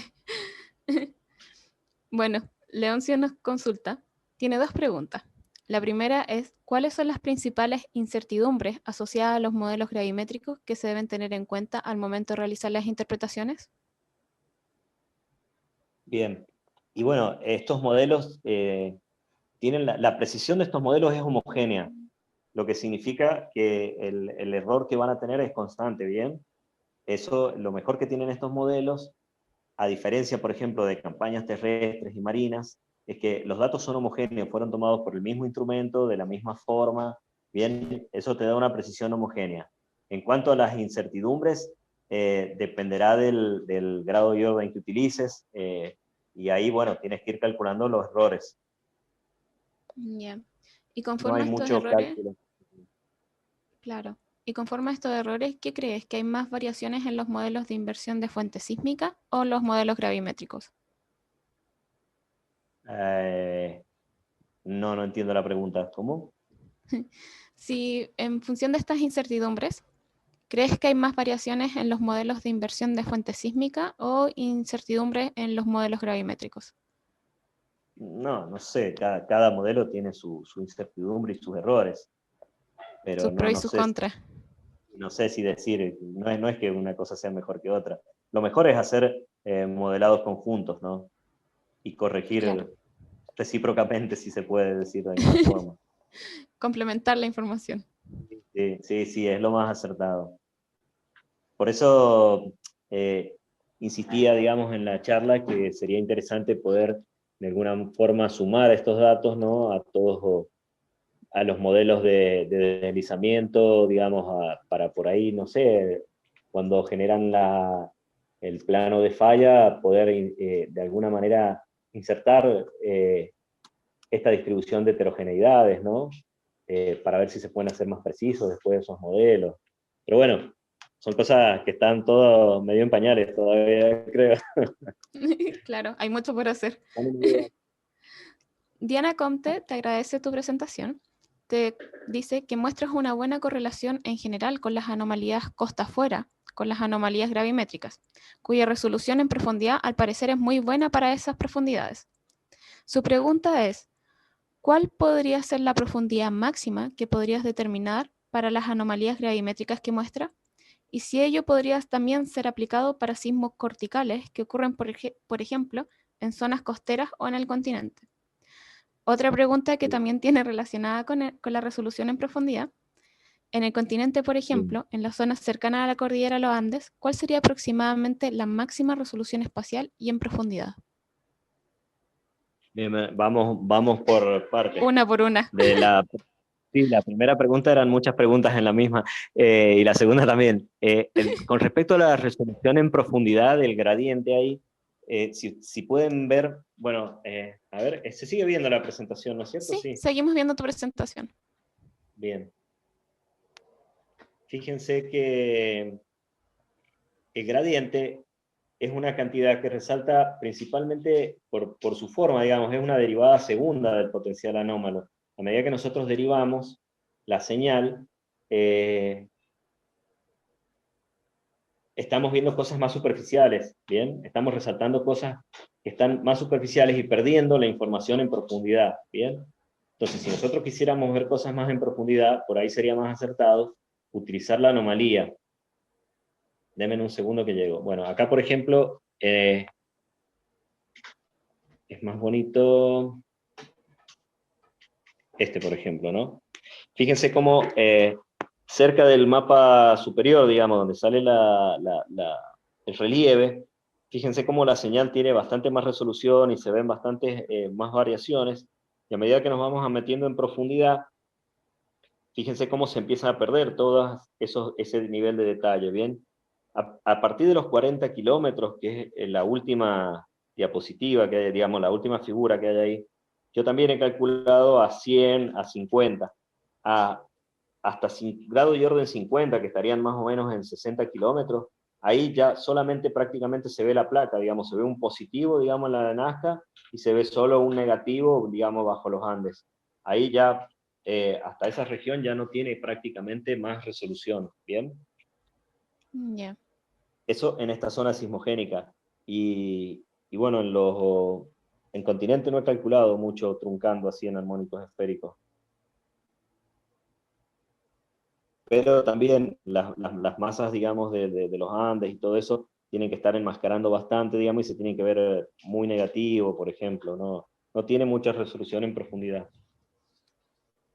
Bueno, Leoncio nos consulta. Tiene dos preguntas. La primera es, ¿cuáles son las principales incertidumbres asociadas a los modelos gravimétricos que se deben tener en cuenta al momento de realizar las interpretaciones? Bien. Y bueno, estos modelos tienen la precisión de estos modelos es homogénea, lo que significa que el error que van a tener es constante, ¿bien? Eso, lo mejor que tienen estos modelos, a diferencia, por ejemplo, de campañas terrestres y marinas, es que los datos son homogéneos, fueron tomados por el mismo instrumento, de la misma forma, bien, eso te da una precisión homogénea. En cuanto a las incertidumbres, dependerá del grado de orden que utilices, y ahí, bueno, tienes que ir calculando los errores. Ya. Y No conforme hay a estos mucho errores, cálculo. claro. Y conforme a estos errores, ¿qué crees? ¿Que hay más variaciones en los modelos de inversión de fuente sísmica o los modelos gravimétricos? Eh, no entiendo la pregunta. ¿Cómo? Si en función de estas incertidumbres, ¿crees que hay más variaciones en los modelos de inversión de fuente sísmica o incertidumbre en los modelos gravimétricos? No sé, cada modelo tiene su incertidumbre y sus errores, pero Sus pros y sus contras. no sé si decir, no es que una cosa sea mejor que otra. Lo mejor es hacer modelados conjuntos, ¿no? Y Claro. corregir recíprocamente, si se puede decir de alguna forma. Complementar la información. Sí, es lo más acertado. Por eso insistía, digamos, en la charla que sería interesante poder de alguna forma sumar estos datos, ¿no? A todos, a los modelos de deslizamiento, digamos, para por ahí, no sé, cuando generan el plano de falla, poder de alguna manera insertar esta distribución de heterogeneidades, ¿no? Para ver si se pueden hacer más precisos después de esos modelos. Pero bueno, son cosas que están todos medio en pañales todavía, creo. Claro, hay mucho por hacer. Diana Comte te agradece tu presentación. Te dice que muestras una buena correlación en general con las anomalías costa afuera, con las anomalías gravimétricas, cuya resolución en profundidad al parecer es muy buena para esas profundidades. Su pregunta es, ¿cuál podría ser la profundidad máxima que podrías determinar para las anomalías gravimétricas que muestra? Y si ello podría también ser aplicado para sismos corticales que ocurren, por ejemplo, en zonas costeras o en el continente. Otra pregunta que también tiene relacionada con la resolución en profundidad. En el continente, por ejemplo, en las zonas cercanas a la cordillera de los Andes, ¿cuál sería aproximadamente la máxima resolución espacial y en profundidad? Bien, vamos por partes. Una por una. Sí, la primera pregunta eran muchas preguntas en la misma, y la segunda también. Con respecto a la resolución en profundidad del gradiente ahí, si pueden ver, bueno, a ver, se sigue viendo la presentación, ¿no es cierto? Sí, Sí, seguimos viendo tu presentación. bien. Fíjense que el gradiente es una cantidad que resalta principalmente por su forma, digamos, es una derivada segunda del potencial anómalo. A medida que nosotros derivamos la señal, estamos viendo cosas más superficiales, ¿bien? Estamos resaltando cosas que están más superficiales y perdiendo la información en profundidad, ¿bien? Entonces, si nosotros quisiéramos ver cosas más en profundidad, por ahí sería más acertado utilizar la anomalía. Denme un segundo que llego. Bueno, acá, por ejemplo, es más bonito este, por ejemplo, ¿no? Fíjense cómo cerca del mapa superior, digamos, donde sale el relieve, fíjense cómo la señal tiene bastante más resolución y se ven bastantes más variaciones, y a medida que nos vamos metiendo en profundidad, fíjense cómo se empieza a perder todo ese nivel de detalle, ¿bien? A partir de los 40 kilómetros, que es la última diapositiva, que hay, digamos, la última figura que hay ahí, yo también he calculado a 100, a 50, a, hasta grado y orden 50, que estarían más o menos en 60 kilómetros, ahí ya solamente prácticamente se ve la placa, digamos, se ve un positivo, digamos, en la de Nazca, y se ve solo un negativo, digamos, bajo los Andes. Ahí ya hasta esa región ya no tiene prácticamente más resolución, ¿bien? Ya. Eso en esta zona sismogénica. Y bueno, en continente no he calculado mucho truncando así en armónicos esféricos. Pero también las masas, digamos, de los Andes y todo eso, tienen que estar enmascarando bastante, digamos, y se tienen que ver muy negativo, por ejemplo, no tiene mucha resolución en profundidad.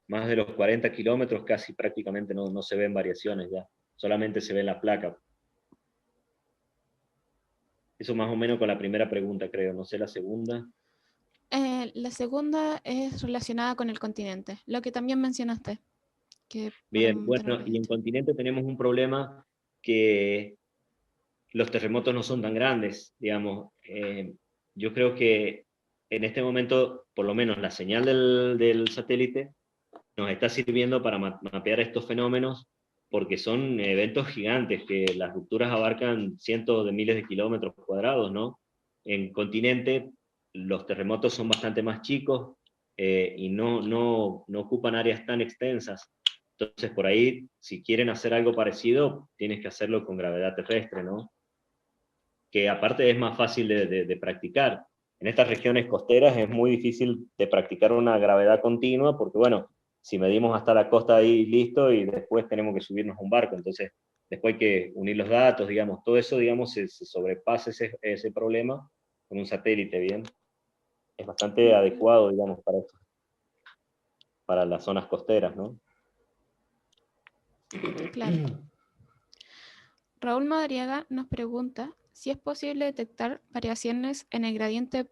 Más de los 40 kilómetros casi prácticamente no se ven variaciones ya, solamente se ve la placa. Eso más o menos con la primera pregunta, creo, no sé la segunda. La segunda es relacionada con el continente, lo que también mencionaste, que por Bien, un bueno, y en terremoto. continente tenemos un problema que los terremotos no son tan grandes, digamos. Yo creo que en este momento, por lo menos la señal del satélite nos está sirviendo para mapear estos fenómenos, porque son eventos gigantes, que las rupturas abarcan cientos de miles de kilómetros cuadrados, ¿no? En continente los terremotos son bastante más chicos y no ocupan áreas tan extensas. Entonces, por ahí, si quieren hacer algo parecido, tienes que hacerlo con gravedad terrestre, ¿no? Que aparte es más fácil de practicar. En estas regiones costeras es muy difícil de practicar una gravedad continua porque, bueno, si medimos hasta la costa ahí, listo, y después tenemos que subirnos a un barco, entonces después hay que unir los datos, digamos, todo eso, digamos, se sobrepasa ese problema con un satélite, ¿bien? Es bastante adecuado, digamos, para esto, para las zonas costeras, ¿no? Claro. Raúl Madariaga nos pregunta si es posible detectar variaciones en el gradiente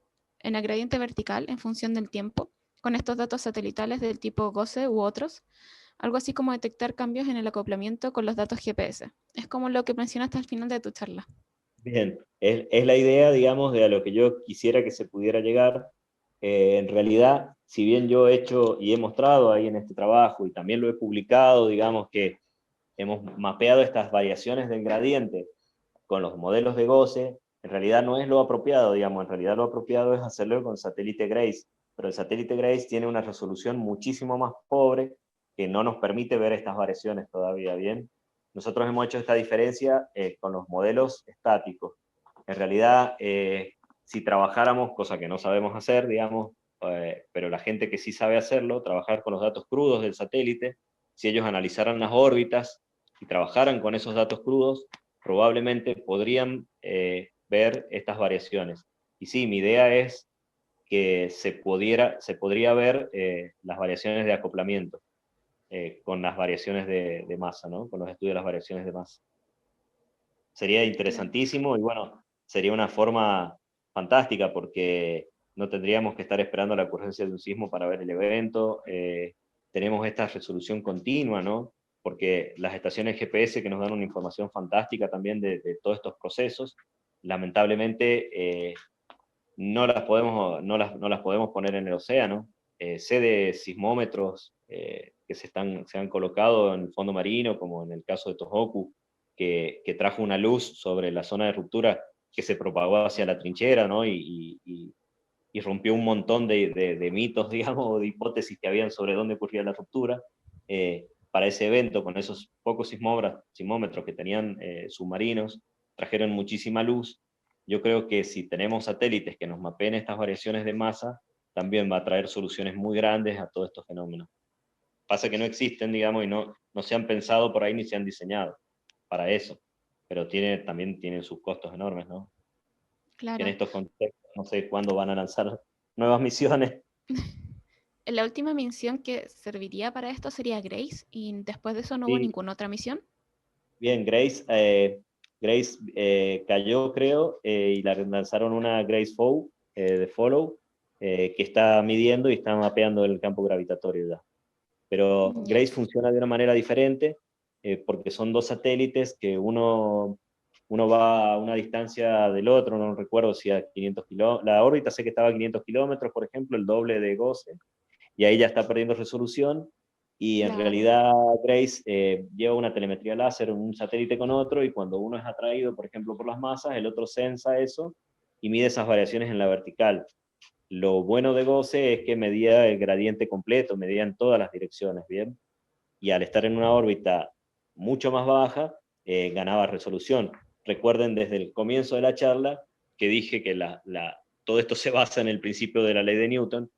vertical en función del tiempo con estos datos satelitales del tipo GOSE u otros, algo así como detectar cambios en el acoplamiento con los datos GPS. Es como lo que mencionaste al final de tu charla. Bien, es la idea, digamos, de a lo que yo quisiera que se pudiera llegar. En realidad, si bien yo he hecho y he mostrado ahí en este trabajo y también lo he publicado, digamos que hemos mapeado estas variaciones del gradiente con los modelos de Gauss, en realidad no es lo apropiado, digamos, en realidad lo apropiado es hacerlo con satélite Grace, pero el satélite Grace tiene una resolución muchísimo más pobre que no nos permite ver estas variaciones todavía, ¿bien? Nosotros hemos hecho esta diferencia con los modelos estáticos. En realidad, si trabajáramos, cosa que no sabemos hacer, digamos, pero la gente que sí sabe hacerlo, trabajar con los datos crudos del satélite, si ellos analizaran las órbitas y trabajaran con esos datos crudos, probablemente podrían ver estas variaciones. Y sí, mi idea es que se podría ver las variaciones de acoplamiento con las variaciones de masa, ¿no? Con los estudios de las variaciones de masa. Sería Claro. interesantísimo y bueno, sería una forma fantástica porque no tendríamos que estar esperando la ocurrencia de un sismo para ver el evento. Tenemos esta resolución continua, ¿no? Porque las estaciones GPS que nos dan una información fantástica también de todos estos procesos, lamentablemente no las podemos poner en el océano. Sé de sismómetros que se han colocado en el fondo marino, como en el caso de Tohoku, que trajo una luz sobre la zona de ruptura que se propagó hacia la trinchera, ¿no? Y rompió un montón de mitos, digamos, o de hipótesis que habían sobre dónde ocurría la ruptura. Para ese evento, con esos pocos sismómetros que tenían submarinos, trajeron muchísima luz. Yo creo que si tenemos satélites que nos mapeen estas variaciones de masa, también va a traer soluciones muy grandes a todos estos fenómenos. Pasa que no existen, digamos, y no se han pensado por ahí ni se han diseñado para eso, pero también tienen sus costos enormes, ¿no? Y en Claro. estos contextos, no sé cuándo van a lanzar nuevas misiones. La última misión que serviría para esto sería Grace, y después de eso no hubo Sí, ninguna otra misión. bien, Grace cayó, creo, y la lanzaron una Grace Follow, de Follow, que está midiendo y está mapeando el campo gravitatorio ya. Pero Ya, Grace funciona de una manera diferente, porque son dos satélites que uno va a una distancia del otro, no recuerdo si a 500 kilómetros, la órbita sé que estaba a 500 kilómetros, por ejemplo, el doble de GOSE, y ahí ya está perdiendo resolución, y en claro, realidad Grace lleva una telemetría láser, un satélite con otro, y cuando uno es atraído, por ejemplo, por las masas, el otro sensa eso y mide esas variaciones en la vertical. Lo bueno de GOSE es que medía el gradiente completo, medía en todas las direcciones, ¿bien? Y al estar en una órbita mucho más baja, ganaba resolución. Recuerden desde el comienzo de la charla que dije que todo esto se basa en el principio de la ley de Newton,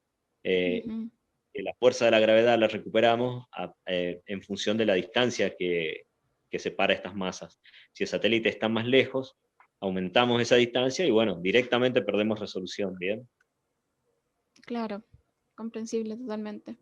eh, ujú, que la fuerza de la gravedad la recuperamos en función de la distancia que separa estas masas. Si el satélite está más lejos, aumentamos esa distancia y bueno, directamente perdemos resolución, ¿bien? claro, comprensible totalmente.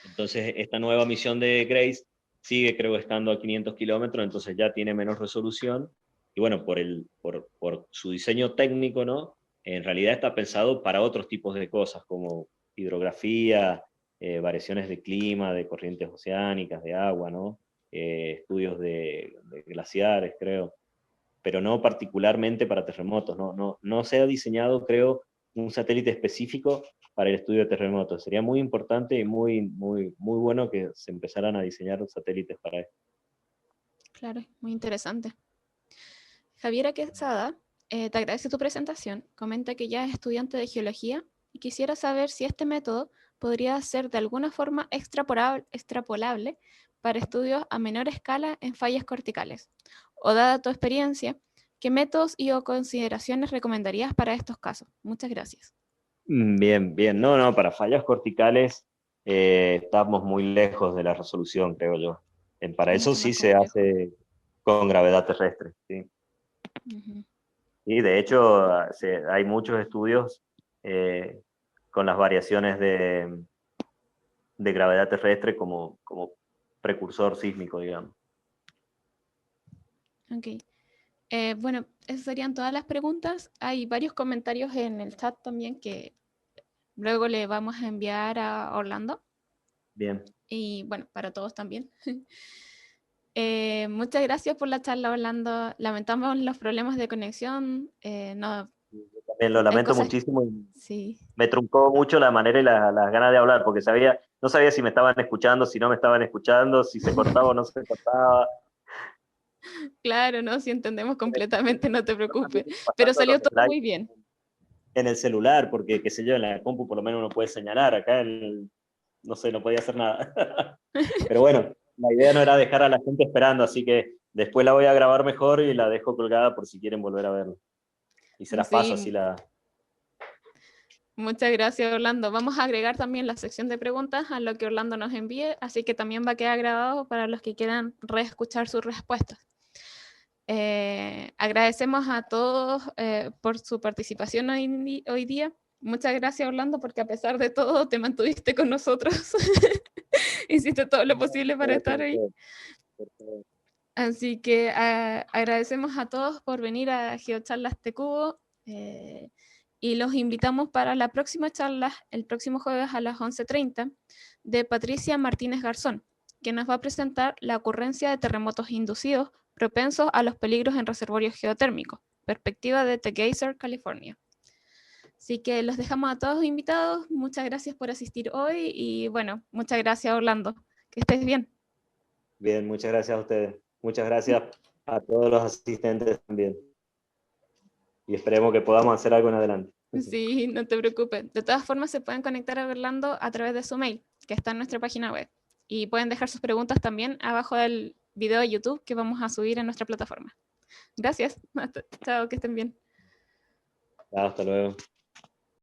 Entonces, esta nueva misión de Grace sigue, creo, estando a 500 kilómetros, entonces ya tiene menos resolución. Y bueno, por su diseño técnico, ¿no? En realidad está pensado para otros tipos de cosas, como hidrografía, variaciones de clima, de corrientes oceánicas, de agua, ¿no? Estudios de glaciares, creo, pero no particularmente para terremotos. No se ha diseñado, creo, un satélite específico para el estudio de terremotos. Sería muy importante y muy bueno que se empezaran a diseñar satélites para esto. Claro, muy interesante. Javiera Quesada te agradece tu presentación. Comenta que ya es estudiante de geología y quisiera saber si este método podría ser de alguna forma extrapolable para estudios a menor escala en fallas corticales. O dada tu experiencia, ¿qué métodos y o consideraciones recomendarías para estos casos? Muchas gracias. Bien, bien. No, para fallas corticales estamos muy lejos de la resolución, creo yo. Para eso Mucho sí más se complejo. hace con gravedad terrestre. ¿Sí? Ujú. Y de hecho hay muchos estudios eh, con las variaciones de gravedad terrestre como precursor sísmico, digamos. Ok. Bueno, esas serían todas las preguntas. Hay varios comentarios en el chat también que luego le vamos a enviar a Orlando. Bien. Y bueno, para todos también. Muchas gracias por la charla, Orlando. Lamentamos los problemas de conexión. No, Yo también lo hay lamento cosas, muchísimo y sí, me truncó mucho la manera y las ganas de hablar, porque no sabía si me estaban escuchando, si no me estaban escuchando, si se cortaba o no se cortaba. claro, no, sí entendemos completamente, no te Yo también preocupes. iba Pero pasando los salió todo slides muy bien. en el celular, porque qué sé yo, en la compu por lo menos uno puede señalar, acá no sé, no podía hacer nada. Pero bueno, la idea no era dejar a la gente esperando, así que después la voy a grabar mejor y la dejo colgada por si quieren volver a verla. Y se las paso así Sí, la... muchas gracias, Orlando. Vamos a agregar también la sección de preguntas a lo que Orlando nos envíe, así que también va a quedar grabado para los que quieran reescuchar sus respuestas. Agradecemos a todos por su participación hoy día. Muchas gracias, Orlando, porque a pesar de todo te mantuviste con nosotros. Hiciste todo lo posible para Gracias estar a ahí. ustedes por todo. Así que agradecemos a todos por venir a GeoCharlas Cubo y los invitamos para la próxima charla, el próximo jueves a las 11:30, de Patricia Martínez Garzón, que nos va a presentar la ocurrencia de terremotos inducidos propensos a los peligros en reservorios geotérmicos, perspectiva de The Geyser, California. Así que los dejamos a todos invitados. Muchas gracias por asistir hoy y bueno, muchas gracias, Orlando. Que estés bien. Bien, muchas gracias a ustedes. Muchas gracias a todos los asistentes también. Y esperemos que podamos hacer algo en adelante. Sí, no te preocupes. De todas formas, se pueden conectar a Orlando a través de su mail, que está en nuestra página web. Y pueden dejar sus preguntas también abajo del video de YouTube que vamos a subir en nuestra plataforma. Gracias. Chao, que estén bien. Hasta luego.